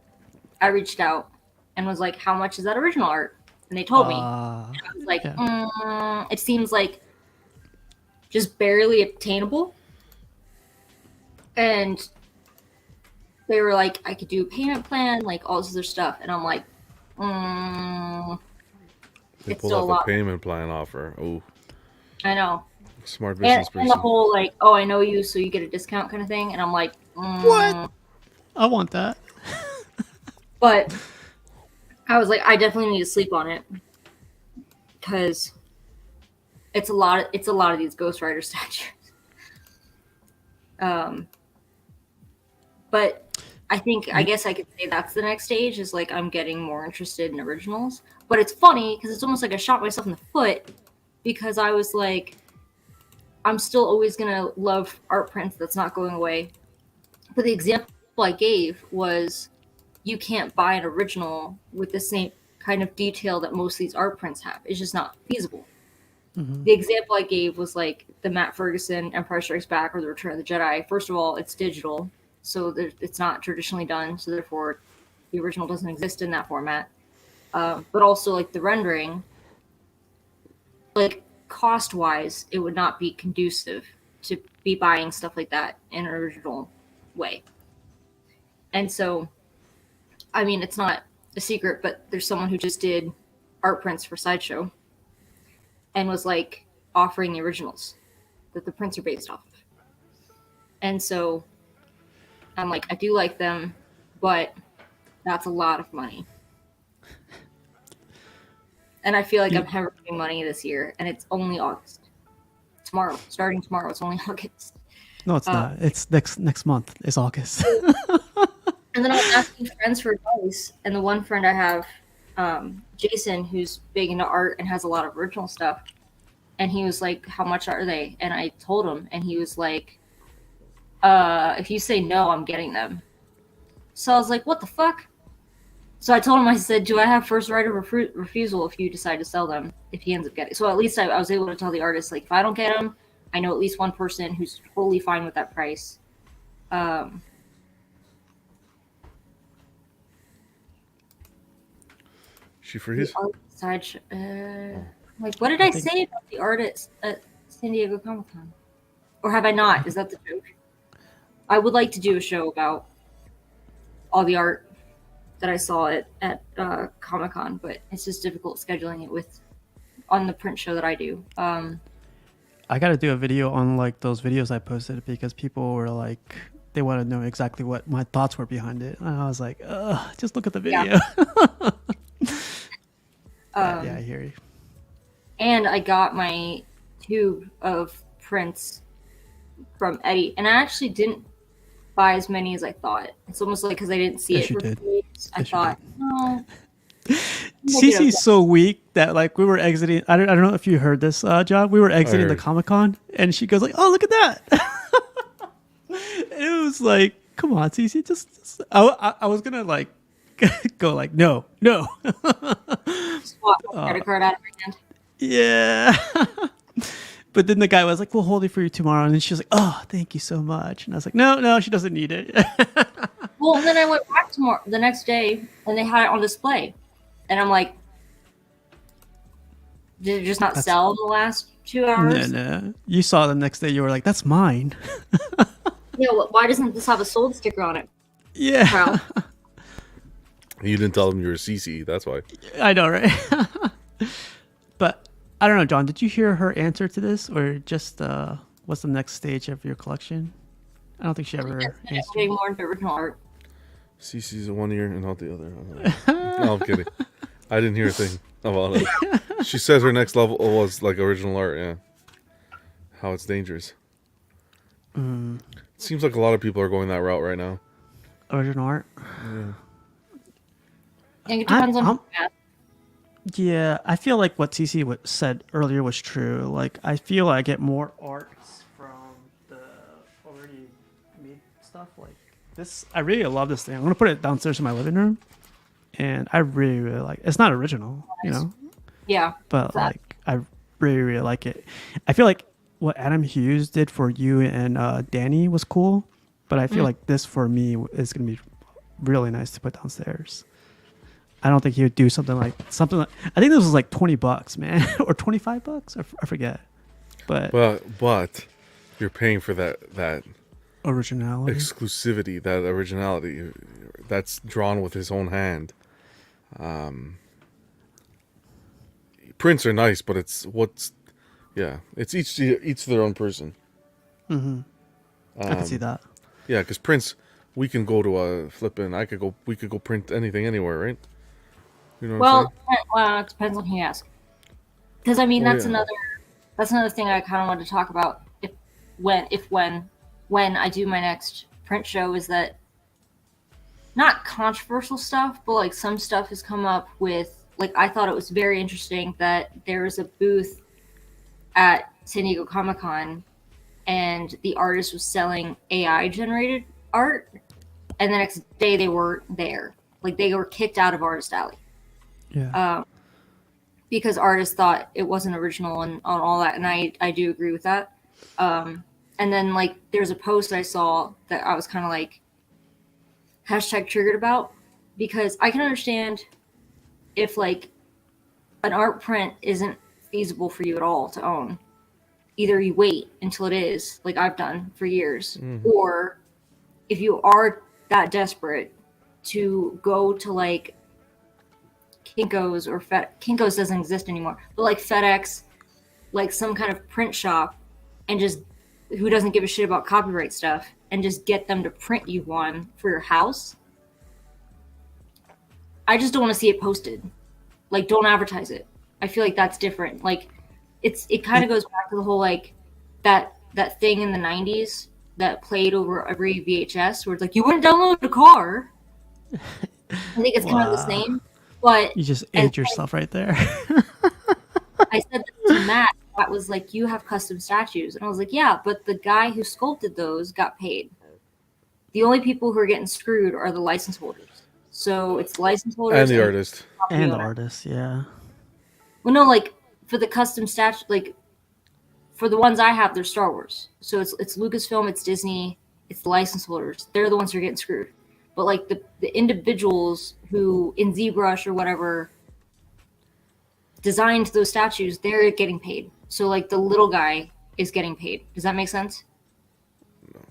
I reached out and was like, "How much is that original art?" And they told me. Uh, I was like, yeah. "It seems like just barely obtainable." And they were like, "I could do a payment plan, like all this other stuff." And I'm like, They "It's pulled still a off a lot." payment plan offer. Oh, I know. smart And, business and the person. whole like, "Oh, I know you, so you get a discount" kind of thing. And I'm like, What? I want that. but I was like, I definitely need to sleep on it because it's a lot. It's a lot of these Ghost Rider statues. But I guess I could say that's the next stage is like I'm getting more interested in originals. But it's funny because it's almost like I shot myself in the foot because I was like, I'm still always gonna love art prints. That's not going away. But the example I gave was you can't buy an original with the same kind of detail that most of these art prints have. It's just not feasible. Mm-hmm. The example I gave was like the Matt Ferguson Empire Strikes Back or the Return of the Jedi. First of all, it's digital, so it's not traditionally done, so therefore the original doesn't exist in that format. But also like the rendering, like cost wise, it would not be conducive to be buying stuff like that in an original way. And so, I mean, it's not a secret, but there's someone who just did art prints for Sideshow and was like offering the originals that the prints are based off of. And so I'm like, I do like them, but that's a lot of money. And I feel like I'm hemorrhaging money this year, and it's only August. Tomorrow, starting tomorrow, it's only August. No, it's not. It's next month. It's August. And then I was asking friends for advice, and the one friend I have, Jason, who's big into art and has a lot of original stuff, and he was like, "How much are they?" And I told him, and he was like, "If you say no, I'm getting them." So I was like, "What the fuck?" So I told him, I said, "Do I have first right of refusal if you decide to sell them? If he ends up getting?" So at least I was able to tell the artist, like, if I don't get them, I know at least one person who's totally fine with that price. She freeze? Like, what did I say about the artist at San Diego Comic-Con? Or have I not? Is that the joke? I would like to do a show about all the art that I saw at Comic-Con, but it's just difficult scheduling it on the print show that I do. I got to do a video on like those videos I posted because people were like, they want to know exactly what my thoughts were behind it. And I was like, just look at the video. Yeah, I hear you. And I got my tube of prints from Eddie, and I actually didn't buy as many as I thought. It's almost like because I didn't see Yes, it you for did. free, I thought, no. Cece's so weak that like we were exiting. I don't know if you heard this, John. We were exiting the Comic-Con, and she goes like, "Oh, look at that!" It was like, "Come on, Cece, just." I was gonna like go like, "No." Swap my credit card out of my hand. Yeah. But then the guy was like, "We'll hold it for you tomorrow," and then she was like, "Oh, thank you so much." And I was like, "No, she doesn't need it." Well, and then I went back the next day, and they had it on display, and I'm like, did it just not sell in the last 2 hours? No. You saw it the next day. You were like, "That's mine." Yeah, why doesn't this have a sold sticker on it? Yeah. Wow. You didn't tell them you were CC, that's why. I know, right? But I don't know, John. Did you hear her answer to this, or just what's the next stage of your collection? I don't think she ever answered. Getting more into original art. CC's in one ear and not the other. No, I'm kidding. I didn't hear a thing about it. She said her next level was like original art, yeah. How it's dangerous. It seems like a lot of people are going that route right now. Original art. Yeah. And it depends on Yeah, I feel like what TC said earlier was true. Like, I feel I get more arts from the already made stuff. Like this, I really love this thing. I'm gonna put it downstairs in my living room, and I really like. It's not original, you know. Yeah. But like, I really like it. I feel like what Adam Hughes did for you and Danny was cool, but I feel like this for me is gonna be really nice to put downstairs. I don't think he would do something like I think this was like $20, man, or $25. I forget, but But you're paying for that originality. exclusivity, that originality that's drawn with his own hand. Prints are nice, but it's each to their own person. I can see that. Yeah, because prints, we can go to a flipping. We could go print anything anywhere, right? You know what I'm saying? Well, it depends on who you ask. Because I mean, Oh, that's yeah. another thing I kind of wanted to talk about. When I do my next print show, is that not controversial stuff, but like some stuff has come up with, like, I thought it was very interesting that there was a booth at San Diego Comic-Con and the artist was selling AI generated art, and the next day they weren't there. Like, they were kicked out of Artist Alley Yeah. because artists thought it wasn't original and on all that, and I do agree with that. And then, like, there's a post I saw that I was kind of like hashtag triggered about, because I can understand if like an art print isn't feasible for you at all to own. Either you wait until it is, like I've done for years, or if you are that desperate to go to like Kinko's or Kinko's doesn't exist anymore, but like FedEx, like some kind of print shop, and just who doesn't give a shit about copyright stuff, and just get them to print you one for your house. I just don't want to see it posted. Like, don't advertise it. I feel like that's different. Like, it kind of goes back to the whole like that thing in the 90s that played over every VHS where it's like, you wouldn't download a car. I think it's kind of the same. But You just ate yourself right there. I said that to Matt. That was like, you have custom statues, and I was like, yeah, but the guy who sculpted those got paid. The only people who are getting screwed are the license holders. So it's license holders And the artist. And the owner. artist, yeah. Well, no, like for the custom statue, like for the ones I have, they're Star Wars. So it's Lucasfilm, it's Disney, it's the license holders. They're the ones who are getting screwed. But like the individuals who in ZBrush or whatever designed those statues, they're getting paid. So like the little guy is getting paid. Does that make sense?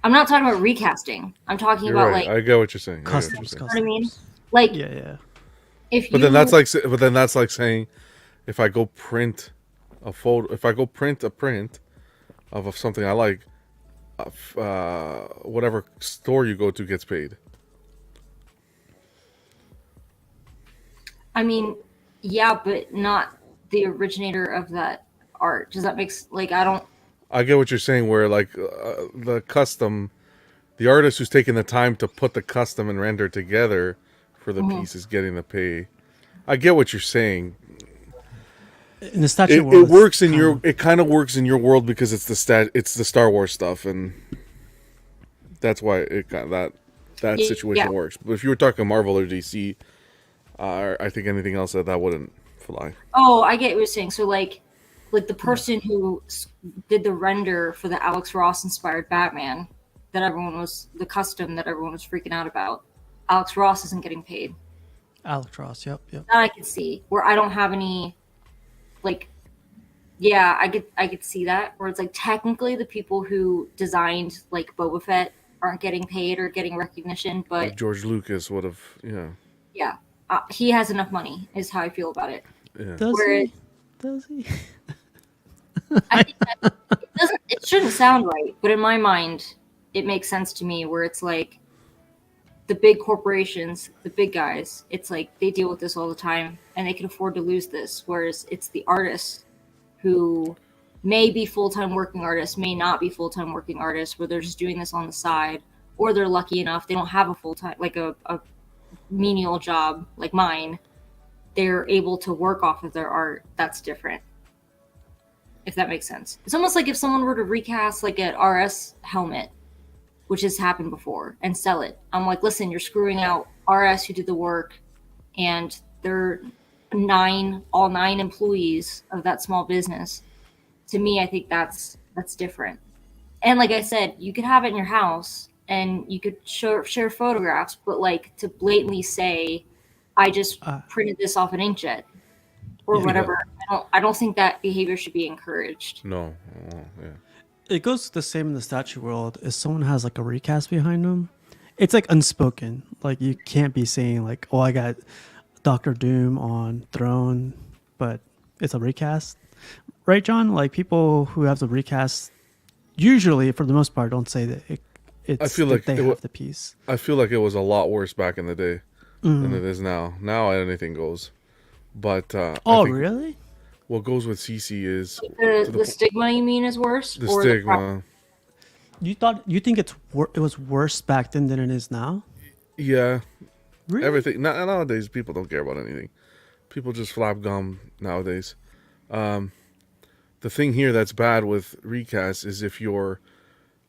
I'm not talking about recasting. I'm talking You're about right. like, I get what you're saying. Customs, you know what I mean? customs. Like, Yeah. if you But then that's like saying, if I go print a photo, if I go print a print of something I like, whatever store you go to gets paid. I mean, yeah, but not the originator of that art. Does that make like, I don't. I get what you're saying. Where like the artist who's taking the time to put the custom and render together for the piece is getting the pay. I get what you're saying. In the statue It world, works in your. It kind of works in your world because it's the Star Wars stuff, and that's why it got that situation works. But if you were talking Marvel or DC, I think anything else that wouldn't fly. Oh, I get what you're saying. So like the person who did the render for the Alex Ross inspired Batman, the custom that everyone was freaking out about. Alex Ross isn't getting paid. Alex Ross, yep. That I could see. Where I don't have any, like, yeah, I could see that. Where it's like technically the people who designed like Boba Fett aren't getting paid or getting recognition, but Like George Lucas would have, yeah, he has enough money. Is how I feel about it. yeah. Does he? I think that it shouldn't sound right, but in my mind, it makes sense to me. Where it's like the big corporations, the big guys, it's like they deal with this all the time and they can afford to lose this. Whereas it's the artists who may be full-time working artists, may not be full-time working artists, where they're just doing this on the side, or they're lucky enough they don't have a full-time, like a menial job like mine. They're able to work off of their art. That's different. If that makes sense. It's almost like if someone were to recast like an RS helmet, which has happened before, and sell it. I'm like, listen, you're screwing out RS who did the work, and they're all nine employees of that small business. To me, I think that's that's different. And like I said, you could have it in your house and you could share photographs, but like to blatantly say, I just Uh, printed this off an inkjet or yeah. Yeah. whatever. I don't think that behavior should be encouraged. No. Yeah. It goes the same in the statue world. If someone has like a recast behind them, it's like unspoken. Like you can't be saying like, "Oh, I got Doctor Doom on Throne," but it's a recast, right, John? Like people who have the recast usually, for the most part, don't say that I it's feel that like they have the piece. I feel like it was a lot worse back in the day than it is now. Now anything goes. But I Oh, think really? what goes with CC is The stigma you mean is worse, the or stigma. You think it was worse back then than it is now? Yeah, Really? everything. Nowadays, people don't care about anything. People just flap gum nowadays. The thing here that's bad with recast is if you're.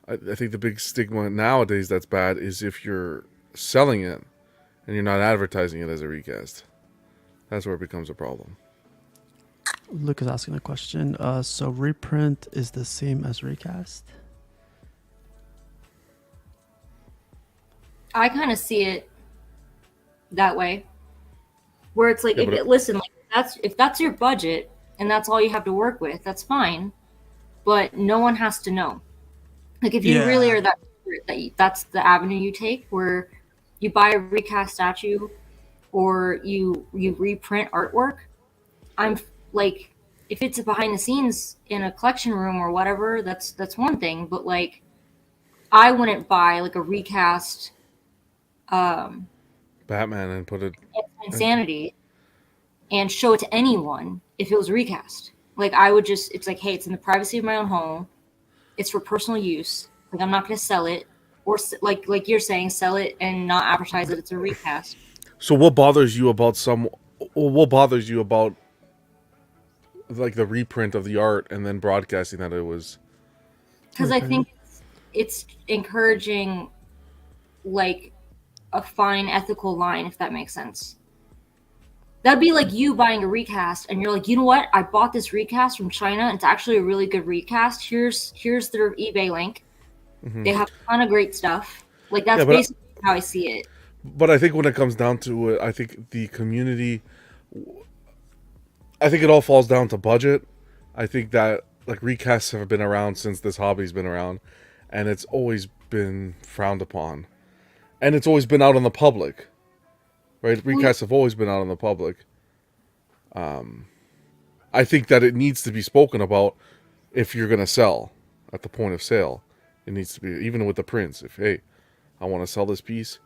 I think the big stigma nowadays that's bad is if you're selling it and you're not advertising it as a recast. That's where it becomes a problem. Luke is asking a question. So reprint is the same as recast? I kind of see it that way, where it's like, Yeah, but listen, like if that's your budget and that's all you have to work with, that's fine, but no one has to know. Like if you really Yeah. are that's the avenue you take, where you buy a recast statue or you reprint artwork. I'm like, if it's behind the scenes in a collection room or whatever, that's one thing. But like, I wouldn't buy like a recast Batman and put it. Insanity and show it to anyone if it was recast. Like I would just, it's like, hey, it's in the privacy of my own home. It's for personal use. Like I'm not going to sell it, or like you're saying, sell it and not advertise that it's a recast. So what bothers you about some? What bothers you about like the reprint of the art and then broadcasting that it was? Because I think it's encouraging like a fine ethical line, if that makes sense. That'd be like you buying a recast and you're like, you know what? I bought this recast from China. And it's actually a really good recast. Here's their eBay link. They have a ton of great stuff. Like that's Yeah, but basically how I see it. I think when it comes down to it, I think the community. I think it all falls down to budget. I think that like recasts have been around since this hobby's been around, and it's always been frowned upon, and it's always been out in the public, right? Recasts have always been out in the public. I think that it needs to be spoken about if you're gonna sell at the point of sale. It needs to be even with the prints. If hey, I want to sell this piece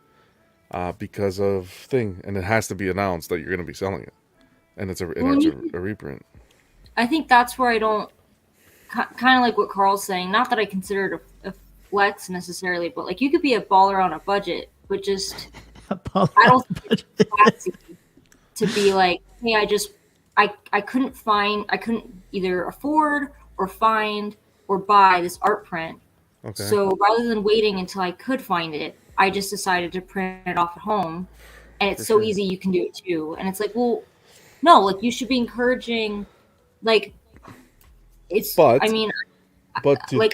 because of thing, and it has to be announced that you're gonna be selling it, and it's a reprint. I think that's where I don't kind of like what Carl's saying. Not that I consider it a flex necessarily, but like you could be a baller on a budget, but just I don't think it's classy to be like, hey, I couldn't either afford or find or buy this art print. Okay. So rather than waiting until I could find it, I just decided to print it off at home. And it's so easy, you can do it too. And it's like, well, no, like you should be encouraging, like it's. But I mean, like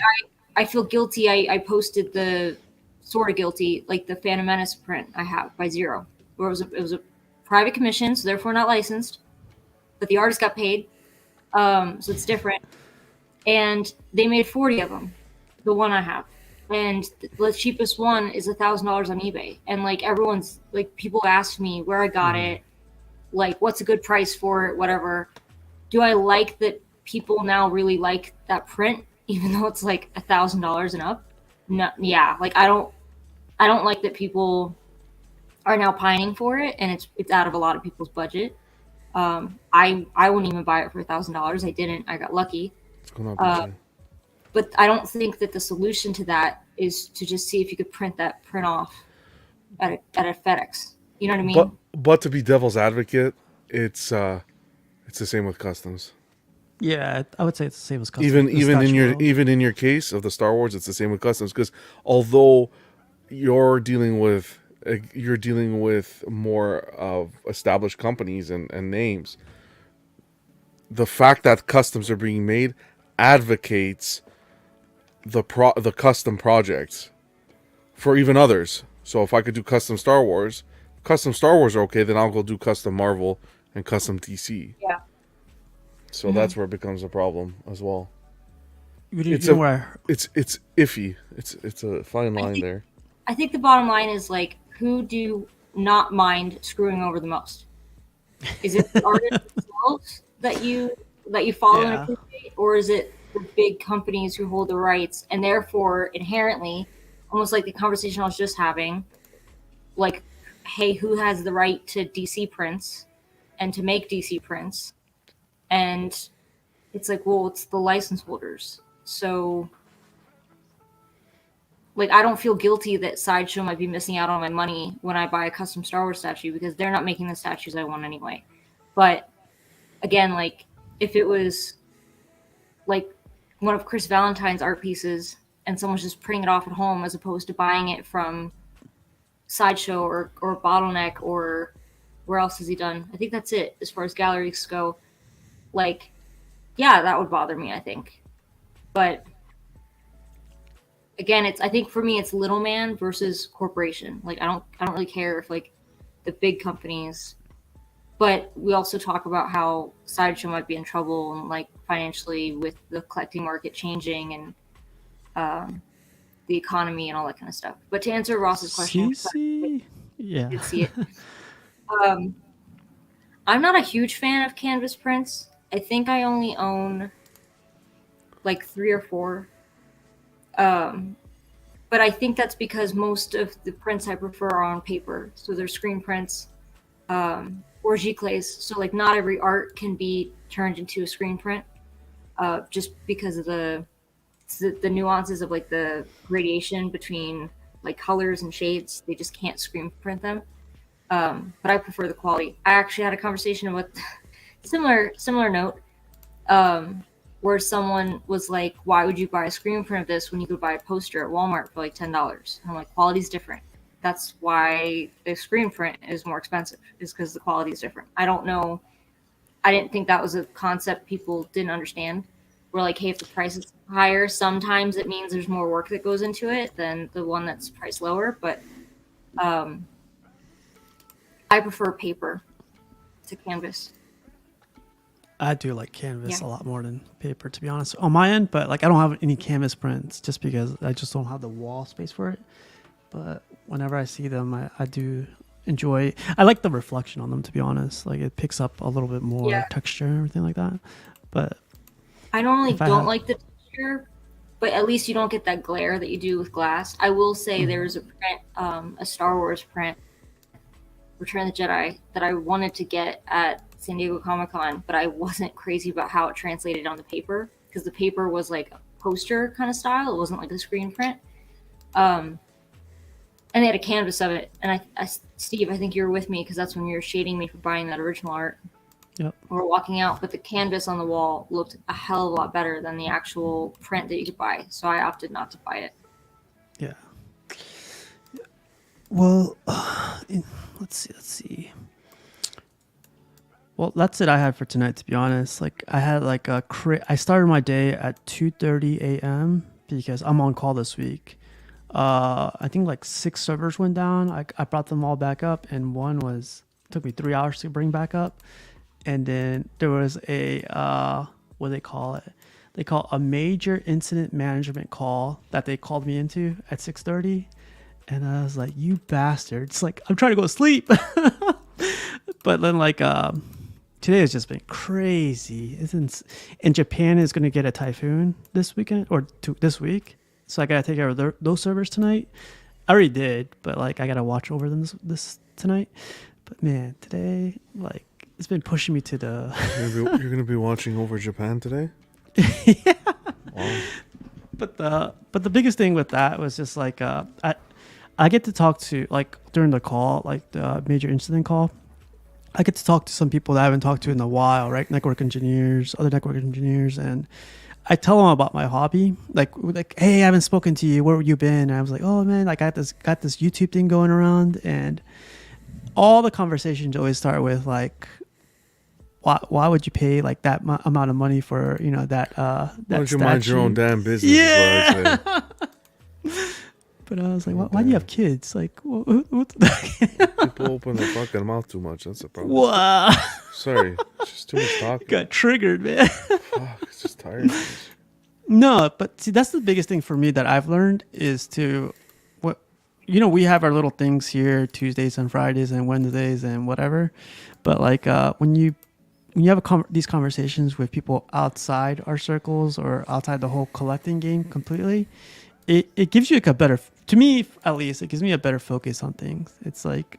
I feel guilty. I posted the sort of guilty, like the Phantom Menace print I have by Zero, where it was a private commission, so therefore not licensed, but the artist got paid, so it's different. And they made 40 of them, the one I have, and the cheapest one is $1,000 on eBay. And like everyone's like, people ask me where I got it, like what's a good price for it, whatever. Do I like that people now really like that print, even though it's like $1,000 and up? No, yeah, like I don't like that people are now pining for it, and it's out of a lot of people's budget. I wouldn't even buy it for $1,000. I didn't. I got lucky. it's going up. But I don't think that the solution to that is to just see if you could print that print off at a FedEx. You know what I mean? But to be devil's advocate, it's the same with customs. Yeah, I would say it's the same as custom. Even in your case of the Star Wars, it's the same with customs, because although you're dealing with more of established companies and names, the fact that customs are being made advocates the custom projects for even others. So if I could do custom Star Wars are okay, then I'll go do custom Marvel and custom DC. Yeah. So that's where it becomes a problem as well. You know where It's iffy. It's a fine line there. I think the bottom line is like, who do you not mind screwing over the most? Is it the artists themselves that you follow and appreciate, or is it the big companies who hold the rights and therefore inherently, almost like the conversation I was just having, like, hey, who has the right to DC prints and to make DC prints? And it's like, well, it's the license holders. So, like, I don't feel guilty that Sideshow might be missing out on my money when I buy a custom Star Wars statue because they're not making the statues I want anyway. But again, like, if it was like one of Chris Valentine's art pieces and someone's just printing it off at home as opposed to buying it from Sideshow or Bottleneck or where else has he done? I think that's it as far as galleries go. Like, yeah, that would bother me, I think. But again, I think for me it's little man versus corporation. Like, I don't really care if like the big companies, but we also talk about how Sideshow might be in trouble and like financially with the collecting market changing and the economy and all that kind of stuff. But to answer Ross's question, yeah, I did see it. I'm not a huge fan of canvas prints. I think I only own like 3 or 4. But I think that's because most of the prints I prefer are on paper. So they're screen prints or giclées. So like not every art can be turned into a screen print just because of the nuances of like the gradation between like colors and shades. They just can't screen print them. But I prefer the quality. I actually had a conversation with similar note where someone was like, why would you buy a screen print of this when you could buy a poster at Walmart for like $10? And I'm like, quality's different. That's why the screen print is more expensive, is because the quality is different. I don't know. I didn't think that was a concept people didn't understand. We're like, hey, if the price is higher, sometimes it means there's more work that goes into it than the one that's priced lower. But I prefer paper to canvas. I do like canvas a lot more than paper, to be honest, on my end. But like, I don't have any canvas prints just because I just don't have the wall space for it. But whenever I see them, I do enjoy. I like the reflection on them, to be honest. Like, it picks up a little bit more texture and everything like that. But I normally don't like the texture, but at least you don't get that glare that you do with glass. I will say there's a print, a Star Wars print, Return of the Jedi, that I wanted to get at San Diego Comic-Con, but I wasn't crazy about how it translated on the paper because the paper was like a poster kind of style. It wasn't like a screen print. And they had a canvas of it. And I Steve, I think you were with me because that's when you were shading me for buying that original art. Yep. We were walking out, but the canvas on the wall looked a hell of a lot better than the actual print that you could buy. So I opted not to buy it. Yeah. Well, let's see. Well, that's it I had for tonight, to be honest. Like, I had like I started my day at 2:30 a.m. because I'm on call this week. I think like 6 servers went down. I brought them all back up, and one took me 3 hours to bring back up. And then there was a what do they call it? They call a major incident management call that they called me into at 6:30. And I was like, you bastards. Like, I'm trying to go to sleep. But then like today has just been crazy. And Japan is going to get a typhoon this weekend or this week. So I got to take care of those servers tonight. I already did, but like I got to watch over them this tonight. But man, today, like, it's been pushing me to the... You're going to be watching over Japan today? Yeah. Wow. But the biggest thing with that was just like I get to talk to, like, during the call, like the major incident call, I get to talk to some people that I haven't talked to in a while, right? Other network engineers, and I tell them about my hobby, like, hey, I haven't spoken to you. Where have you been? And I was like, oh man, like I got this YouTube thing going around, and all the conversations always start with like, why would you pay like that amount of money for that Why that don't you mind your own statue? damn business? Yeah. Is what I say. But I was like, Oh, why do you have damn. kids? Like, what the People open their fucking mouth too much. That's the problem. wow. Sorry, it's just too much talking. Got triggered, man. Fuck, it's just tired. No, but see, that's the biggest thing for me that I've learned is to what we have our little things here Tuesdays and Fridays and Wednesdays and whatever, but like when you have these conversations with people outside our circles or outside the whole collecting game completely, it gives you like a better, to me at least, it gives me a better focus on things. It's like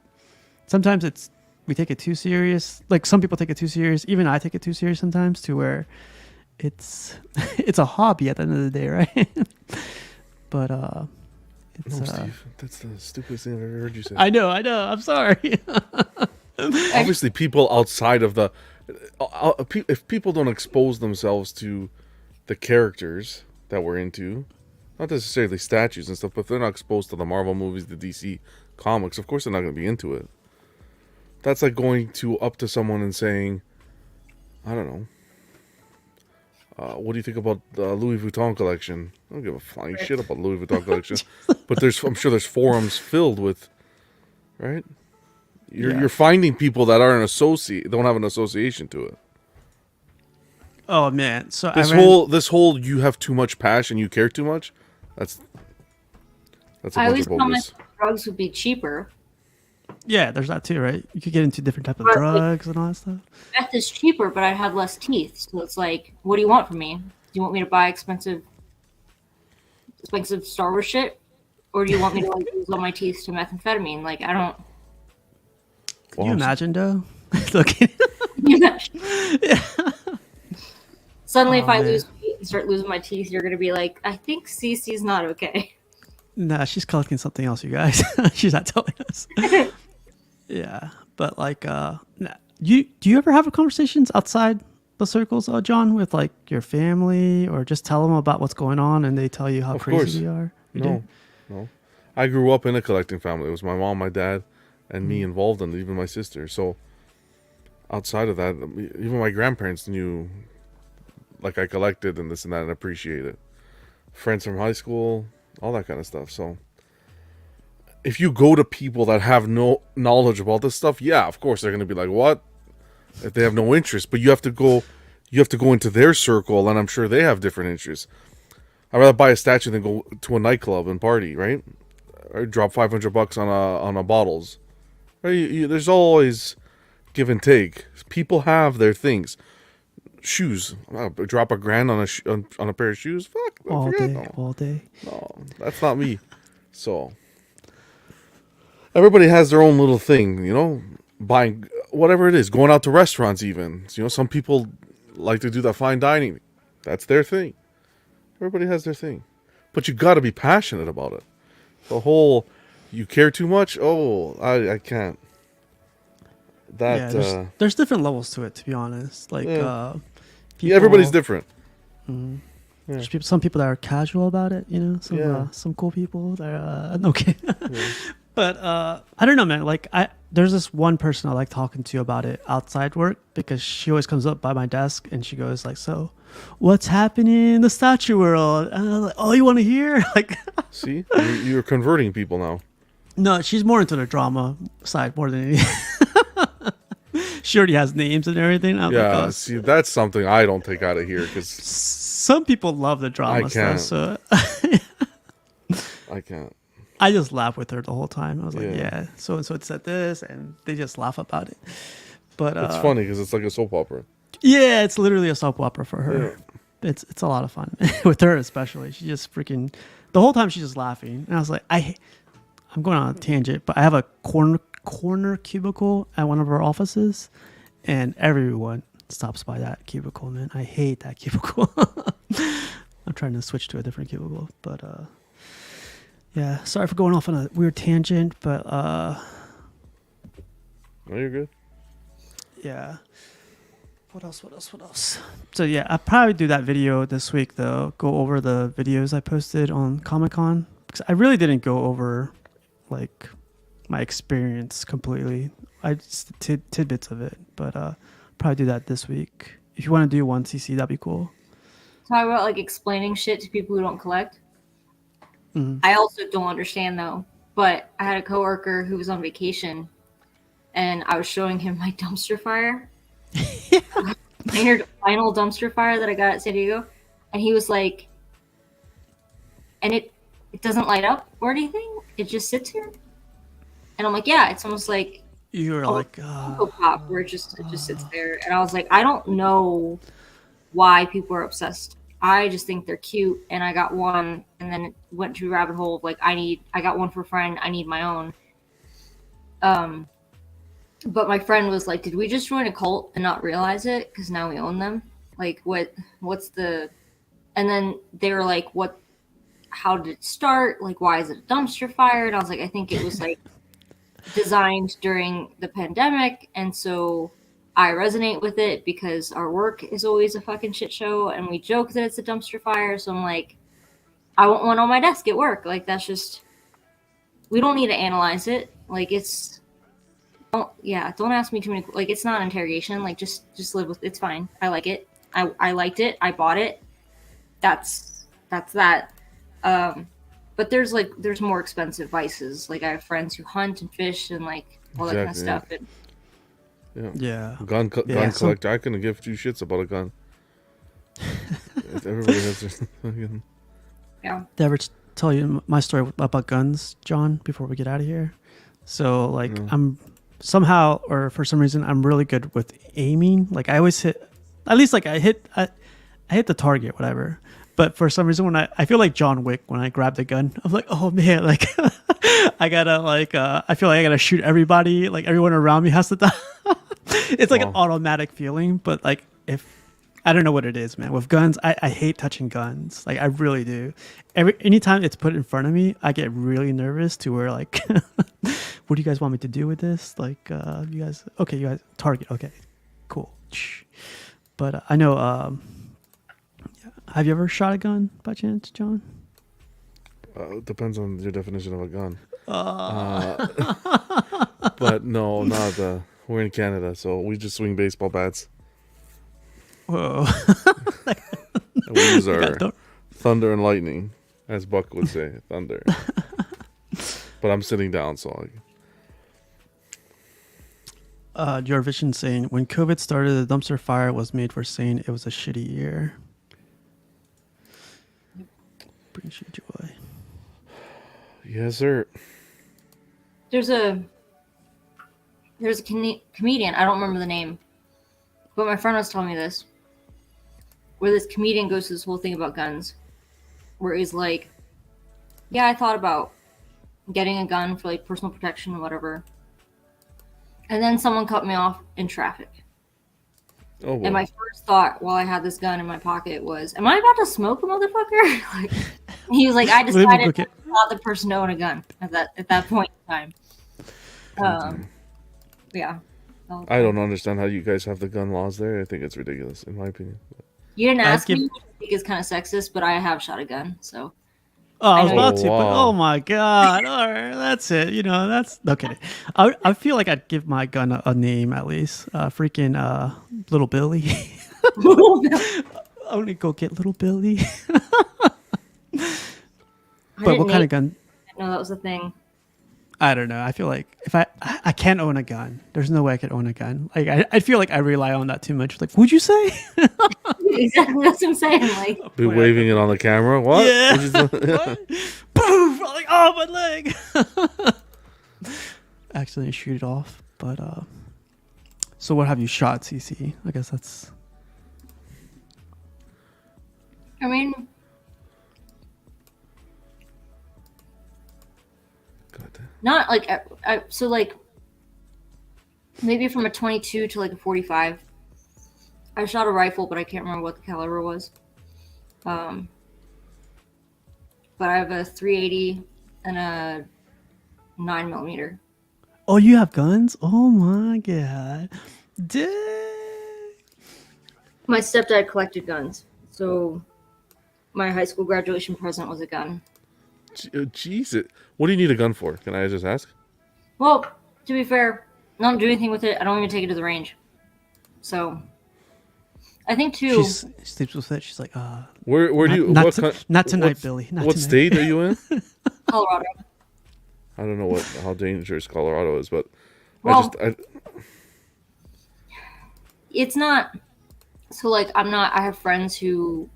sometimes we take it too serious. Like some people take it too serious. Even I take it too serious sometimes to where it's it's a hobby at the end of the day, right? But it's No, Steve, that's the stupidest thing I've ever heard you say. I know. I'm sorry. Obviously, people outside of the if people don't expose themselves to the characters that we're into, not necessarily statues and stuff, but if they're not exposed to the Marvel movies, the DC comics, of course they're not going to be into it. That's like going up to someone and saying, I don't know, what do you think about the Louis Vuitton collection? I don't give a flying shit about Louis Vuitton collection, but I'm sure there's forums filled with, right? You're finding people that aren't don't have an association to it. Oh man, so This whole you have too much passion, you care too much. That's a I bunch always of thought bogus. drugs would be cheaper. yeah, there's that too, right? You could get into different type of But, drugs and all that stuff. Meth is cheaper, but I had less teeth. So it's like, what do you want from me? Do you want me to buy expensive Star Wars shit, or do you want me to like use all my teeth to methamphetamine? Like, I don't. Can you imagine though? Looking. Suddenly, if I man. lose teeth and start losing my teeth, you're gonna be like, I think Cece's not okay. Nah, she's collecting something else, you guys. She's not telling us. Yeah, but like, do you ever have conversations outside the circles, John, with like your family, or just tell them about what's going on and they tell you how Of crazy course. they are? You do? No. I grew up in a collecting family. It was my mom, my dad, and me involved in it, even my sister. So outside of that, even my grandparents knew, like, I collected and this and that and appreciate it. Friends from high school, all that kind of stuff. So if you go to people that have no knowledge about this stuff, yeah, of course they're going to be like, what? If they have no interest, but you have to go into their circle, and I'm sure they have different interests. I'd rather buy a statue than go to a nightclub and party, right? Or drop $500 on a bottles. Right? There's always give and take. People have their things. Shoes, drop $1,000 on a pair of shoes. Fuck, All day, no. all day. No, that's not me. So everybody has their own little thing, buying whatever it is, going out to restaurants even. Some people like to do that fine dining. That's their thing. Everybody has their thing. But you got to be passionate about it. The whole, you care too much? Oh, I can't. That, there's different levels to it, to be honest. Like, everybody's different. There's some people that are casual about it, some cool people that are okay. But I don't know, man. Like, there's this one person I like talking to about it outside work, because she always comes up by my desk and she goes like, so what's happening in the statue world? And I'm like, oh, you want to hear? Like, see, you're converting people now. No, she's more into the drama side more than anything. She already has names and everything. I'm like, oh, see, that's something I don't take out of here, because some people love the drama stuff. So I can't. I just laugh with her the whole time. I was like, Yeah. yeah, so and so said this, and they just laugh about it. But It's funny because it's like a soap opera. Yeah, it's literally a soap opera for her. Yeah. It's a lot of fun with her, especially. She just freaking the whole time she's just laughing, and I was like, I'm going on a tangent, but I have a corner cubicle at one of our offices, and everyone stops by that cubicle, man. I hate that cubicle. I'm trying to switch to a different cubicle, but yeah, sorry for going off on a weird tangent, but no, you're good. Yeah. What else? So yeah, I'll probably do that video this week though. Go over the videos I posted on Comic-Con, because I really didn't go over like my experience completely. I just tidbits of it, but Probably do that this week. If you want to do one CC, that'd be cool. Talk about like explaining shit to people who don't collect. I also don't understand though. But I had a coworker who was on vacation, and I was showing him my dumpster fire, final dumpster fire that I got at San Diego, and he was like, "And it doesn't light up or anything. It just sits here." And I'm like, "Yeah, it's almost like You were like, Funko Pop, where it just sits there." And I was like, "I don't know why people are obsessed. I just think they're cute." And I got one, and then it went to a rabbit hole of like, I got one for a friend. I need my own. But my friend was like, "Did we just join a cult and not realize it? Because now we own them. Like, what's the?" And then they were like, "What? How did it start? Like, why is it a dumpster fire?" And I was like, "I think it was like designed during the pandemic, and so I resonate with it because our work is always a fucking shit show, and we joke that it's a dumpster fire. So I'm like, I want one on my desk at work. Like, that's just, we don't need to analyze it. Like, it's, don't ask me too many. Like, it's not interrogation. Like, just live with. It's fine. I like it. I liked it. I bought it. That's that. But there's more expensive vices. Like, I have friends who hunt and fish and like all that kind of stuff. And, yeah. Gun collector. I couldn't give two shits about a gun. Everybody has their fucking. Yeah. Did I ever tell you my story about guns, John? Before we get out of here, so like I'm somehow or for some reason I'm really good with aiming. Like I always hit, at least like I hit the target, whatever. But for some reason, when I feel like John Wick when I grab the gun, I'm like, oh man, like I gotta like I feel like I gotta shoot everybody, like everyone around me has to die. It's like an automatic feeling, but like if I don't know what it is, man. With guns, I hate touching guns. Like I really do. Anytime it's put in front of me, I get really nervous to where like, what do you guys want me to do with this? Like, you guys target, okay, cool. But I know. Have you ever shot a gun by chance, John? Depends on your definition of a gun. But no, not. We're in Canada, so we just swing baseball bats. Whoa. And we use our thunder and lightning, as Buck would say, thunder. But I'm sitting down, so. Your vision saying, when COVID started, the dumpster fire was made for saying it was a shitty year. Brings you joy. Yes, sir. There's a comedian, I don't remember the name, but my friend was telling me this, where this comedian goes through this whole thing about guns, where he's like, yeah, I thought about getting a gun for like personal protection or whatever, and then someone cut me off in traffic. Oh, well. And my first thought while I had this gun in my pocket was, am I about to smoke a motherfucker? Like, he was like, I decided not the person to own a gun at that point in time. Yeah. I don't understand how you guys have the gun laws there. I think it's ridiculous, in my opinion. You didn't ask me, which I think is kind of sexist, but I have shot a gun, so. Oh, I was about to, but oh my god! All right, that's it. You know, that's okay. I feel like I'd give my gun a name at least. Freaking Little Billy. I'm gonna go get Little Billy. But what kind of gun? No, that was the thing. I don't know. I feel like if I can't own a gun. There's no way I could own a gun. Like I feel like I rely on that too much. Like, what'd you say? Exactly, that's what I'm saying. Like, be waving it on the camera. What? Yeah. What? Boom! Like, oh, my leg. Accidentally shoot it off. But so what have you shot, CC? I guess that's. I mean. Not like so like maybe from a 22 to like a 45. I shot a rifle, but I can't remember what the caliber was. But I have a 380 and a 9mm. Oh, you have guns? Oh my god! Dang. My stepdad collected guns, so my high school graduation present was a gun. Jesus. What do you need a gun for? Can I just ask? Well, to be fair, I don't do anything with it. I don't even take it to the range. So I think She too. sleeps with it. She's like, Where do not, you? not, What not tonight, what's- Billy. Not What tonight. state are you in? Colorado. I don't know how dangerous Colorado is, but Well, I it's not. So like, I'm not. I have friends who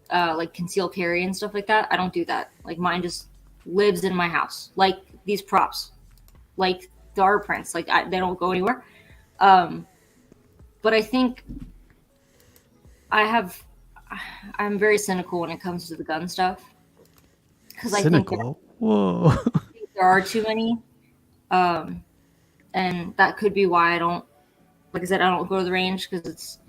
like conceal carry and stuff like that. I don't do that. Like mine just lives in my house. Like these props, like the art prints. Like they don't go anywhere. But I think I have. I'm very cynical when it comes to the gun stuff because I think Cynical. Whoa. there are too many, and that could be why I don't. Like I said, I don't go to the range because it's.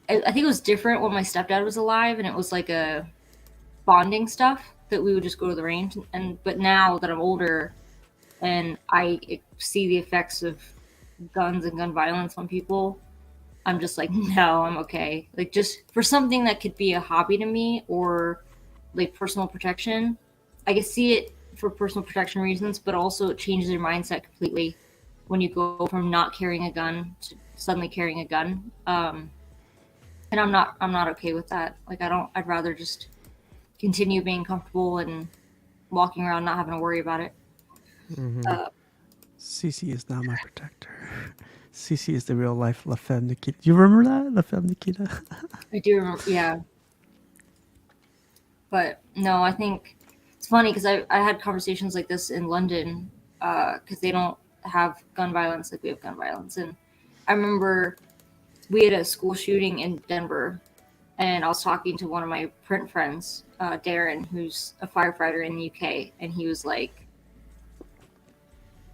I think it was different when my stepdad was alive, and it was like a bonding stuff that we would just go to the range. But now that I'm older, and I see the effects of guns and gun violence on people, I'm just like, no, I'm okay. Like just for something that could be a hobby to me or like personal protection, I can see it for personal protection reasons, but also it changes your mindset completely when you go from not carrying a gun to suddenly carrying a gun. And I'm not okay with that. Like I'd rather just continue being comfortable and walking around not having to worry about it. Cece is not my protector. Cece is the real life La Femme Nikita. Do you remember that? La Femme Nikita? I do remember, yeah. But no, I think it's funny because I had conversations like this in London because they don't have gun violence like we have gun violence. And I remember we had a school shooting in Denver, and I was talking to one of my print friends, Darren, who's a firefighter in the UK, and he was like,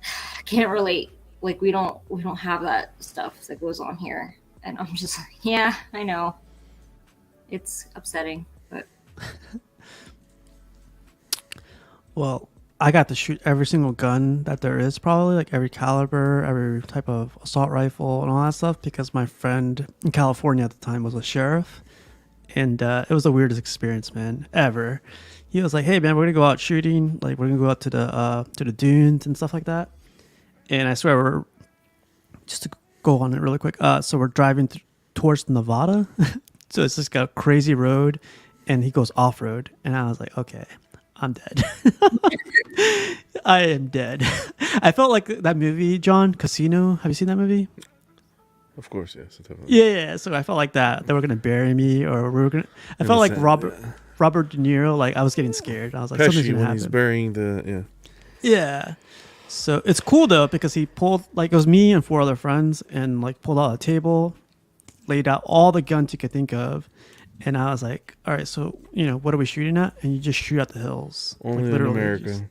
"I can't relate. Like we don't have that stuff that goes on here." And I'm just like, "Yeah, I know. It's upsetting, but." Well, I got to shoot every single gun that there is, probably like every caliber, every type of assault rifle, and all that stuff because my friend in California at the time was a sheriff, and it was the weirdest experience, man, ever. He was like, "Hey, man, we're gonna go out shooting. Like, we're gonna go out to the dunes and stuff like that." And I swear, we're just to go on it really quick. So we're driving towards Nevada, so it's just got a crazy road, and he goes off road, and I was like, "Okay, I'm dead. I am dead." I felt like that movie, John, Casino. Have you seen that movie? of course yes. Definitely. Yeah. So I felt like that. They were gonna bury me, or we were gonna. I felt like Robert De Niro. Like I was getting scared. I was like, something's Pesci gonna when happen. he's burying the Yeah. So it's cool though because he pulled like it was me and 4 other friends and like pulled out a table, laid out all the guns you could think of, and I was like, all right, so what are we shooting at? And you just shoot at the hills. only like, in literally America. just-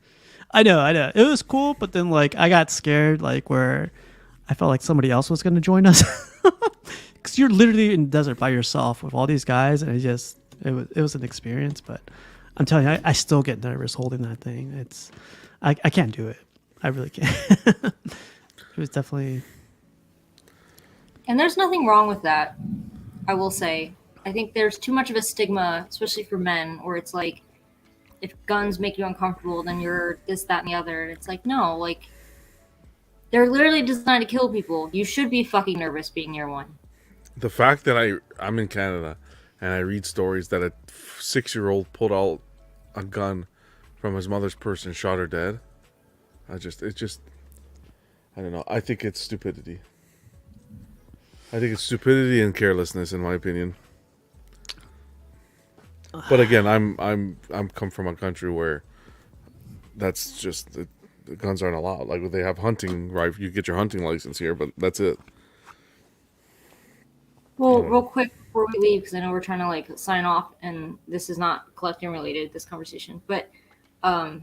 I know. It was cool, but then like I got scared, like where I felt like somebody else was gonna join us, because you're literally in the desert by yourself with all these guys, and it was an experience. But I'm telling you, I still get nervous holding that thing. I can't do it. I really can't. It was definitely. And there's nothing wrong with that, I will say. I think there's too much of a stigma, especially for men, where it's like, if guns make you uncomfortable, then you're this, that, and the other. And it's like, no, like, they're literally designed to kill people. You should be fucking nervous being near one. The fact that I'm in Canada and I read stories that a 6-year-old pulled out a gun from his mother's purse and shot her dead. I don't know. I think it's stupidity. I think it's stupidity and carelessness, in my opinion. But again, I'm come from a country where that's just the guns aren't allowed. Like they have hunting rifle, you get your hunting license here, but that's it. Well, real quick before we leave, because I know we're trying to like sign off, and this is not collecting related, this conversation. But what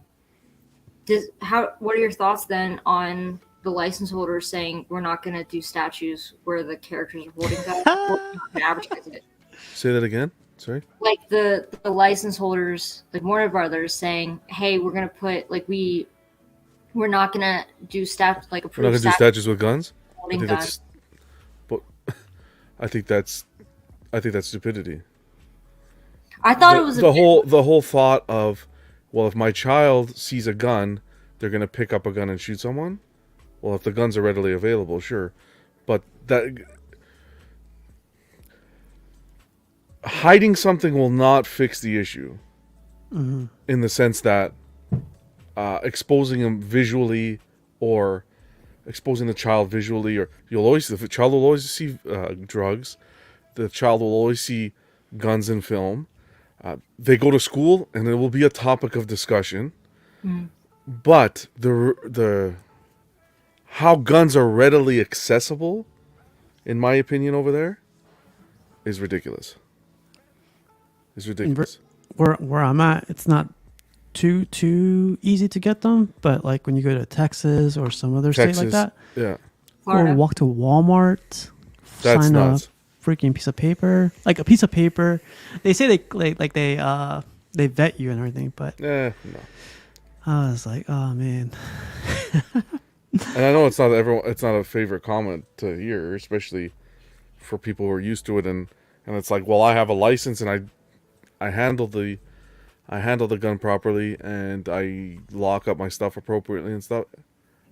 are your thoughts then on the license holders saying we're not going to do statues where the characters are holding guns, we're not going to advertise it? Say that again. Sorry. Like the license holders, like Warner Brothers, saying, "Hey, we're going to put like we're not going to do like We're not approved gonna do statues with guns. holding think guns." But I think that's stupidity. I thought it was the whole thought of, well, if my child sees a gun, they're gonna pick up a gun and shoot someone. Well, if the guns are readily available, sure, but hiding something will not fix the issue. Mm-hmm. In the sense that exposing them visually or exposing the child visually, or the child will always see drugs. The child will always see guns in film. They go to school and it will be a topic of discussion. Mm. But the how guns are readily accessible, in my opinion, over there, is ridiculous. Is ridiculous. Where I'm at, it's not too easy to get them, but like when you go to Texas or some other state like that, yeah, or walk to Walmart, that's sign nuts. a freaking piece of paper, like a piece of paper. They say they vet you and everything, but No. I was like, oh man. And I know it's not a favorite comment to hear, especially for people who are used to it, and it's like, well, I have a license and I handle the gun properly and I lock up my stuff appropriately and stuff.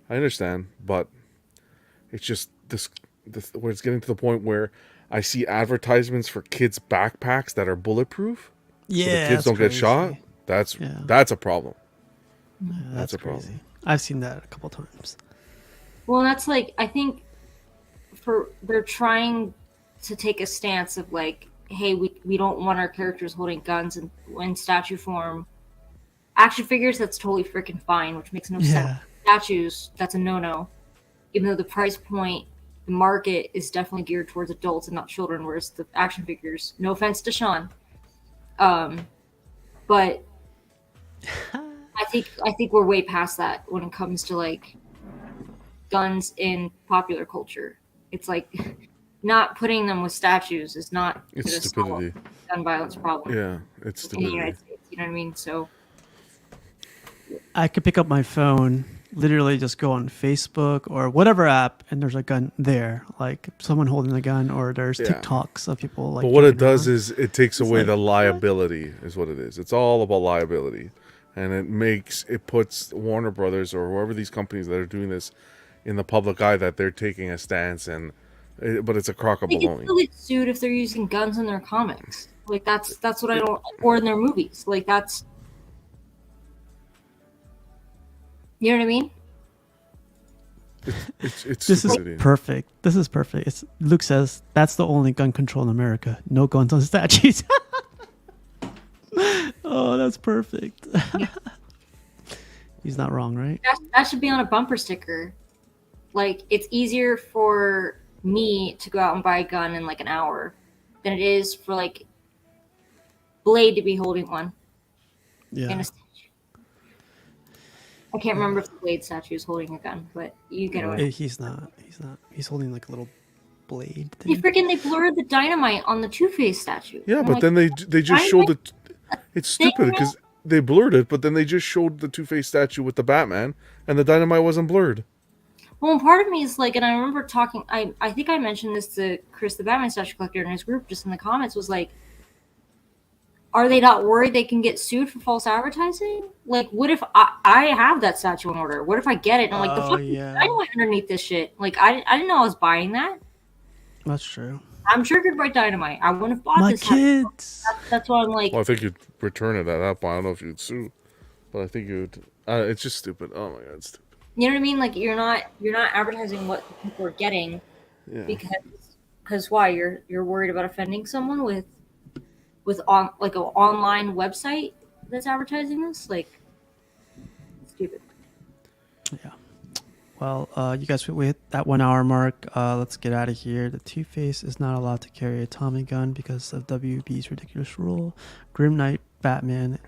I understand, but it's just this where it's getting to the point where I see advertisements for kids' backpacks that are bulletproof, Yeah, so the kids don't get shot. That's a problem. Yeah, that's a crazy. problem. I've seen that a couple times. Well, that's like, I think they're trying to take a stance of like, hey, we don't want our characters holding guns in statue form. Action figures, that's totally freaking fine, which makes no sense. Statues, that's a no-no. Even though the price point, the market is definitely geared towards adults and not children, whereas the action figures, no offense to Sean, but I think we're way past that when it comes to like guns in popular culture. It's like not putting them with statues is not It's stupidity. Gun violence problem. Yeah, it's stupidity. In the United States, you know what I mean? So I could pick up my phone, literally just go on Facebook or whatever app, and there's a gun there, like someone holding a gun, or there's TikToks of people like. But what it does is it takes away like, the liability, is what it is. It's all about liability, and it puts Warner Brothers or whoever these companies that are doing this in the public eye that they're taking a stance, but it's a crock of they baloney. can still get sued if they're using guns in their comics. Like that's what I don't, or in their movies. Like that's, you know what I mean? It's this stupidity. is perfect. This is perfect. Luke says that's the only gun control in America. No guns on statues. Oh, that's perfect. He's not wrong, right? That should be on a bumper sticker. Like, it's easier for me to go out and buy a gun in like an hour than it is for like Blade to be holding one. Yeah. In a statue. I can't remember if the Blade statue is holding a gun, but you get away. He's not. He's holding like a little blade They thing. they blurred the dynamite on the Two-Face statue. Yeah, I'm but like, then they just showed it. It's stupid because they blurred it, but then they just showed the Two-Face statue with the Batman, and the dynamite wasn't blurred. Well, part of me is like, and I remember talking, I think I mentioned this to Chris, the Batman statue collector, in his group, just in the comments, was like, are they not worried they can get sued for false advertising? Like, what if I have that statue in order? What if I get it and I'm like, the fuck dynamite underneath this shit? Like, I didn't know I was buying that. That's true. I'm triggered by dynamite. I wouldn't have bought My this. kids. That's why I'm like. Well, I think you'd return it at that point. I don't know if you'd sue, but I think you'd. It's just stupid. Oh my god, it's stupid. You know what I mean? Like, you're not advertising what people are getting, because why? You're worried about offending someone with an online website that's advertising this? Like, stupid. Yeah. Well, you guys, we hit that 1 hour mark. Let's get out of here. The Two-Face is not allowed to carry a Tommy gun because of WB's ridiculous rule. Grim Knight, Batman,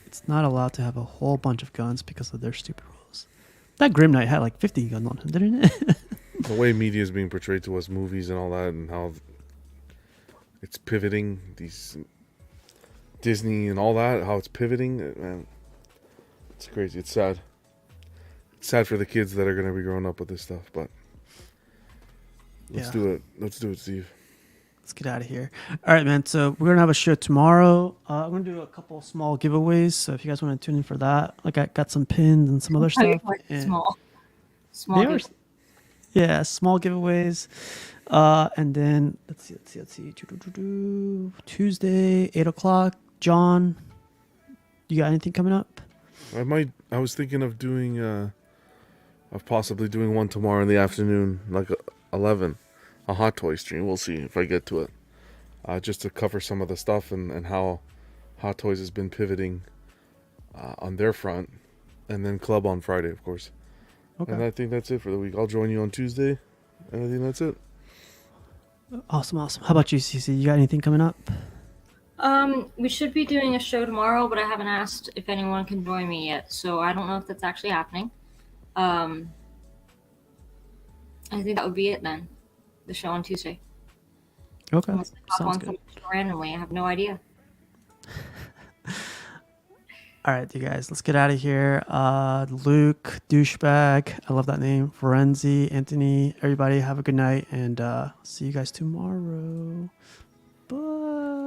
it's not allowed to have a whole bunch of guns because of their stupid rules. That Grim Knight had like 50 guns on him, didn't it? The way media is being portrayed to us, movies and all that, and how it's pivoting, these Disney and all that, how it's pivoting, man, it's crazy. It's sad. It's sad for the kids that are going to be growing up with this stuff, but let's do it. Let's do it, Steve. Let's get out of here. All right, man. So we're going to have a show tomorrow. I'm going to do a couple small giveaways. So if you guys want to tune in for that, like I got some pins and some other stuff. Small. Yeah, small giveaways. And then let's see. Tuesday, 8 o'clock. John, you got anything coming up? I was thinking of doing of possibly doing one tomorrow in the afternoon, like 11, a Hot Toy stream. We'll see if I get to it. Just to cover some of the stuff and how Hot Toys has been pivoting on their front, and then Club on Friday, of course. Okay. And I think that's it for the week. I'll join you on Tuesday, and I think that's it. Awesome. How about you, CC? You got anything coming up? We should be doing a show tomorrow, but I haven't asked if anyone can join me yet, so I don't know if that's actually happening. I think that would be it then. The show on Tuesday. Okay. Unless I hop Sounds on good. something randomly, I have no idea. All right, you guys, let's get out of here. Luke, douchebag, I love that name. Forenzi, Anthony, everybody, have a good night, and see you guys tomorrow. Bye.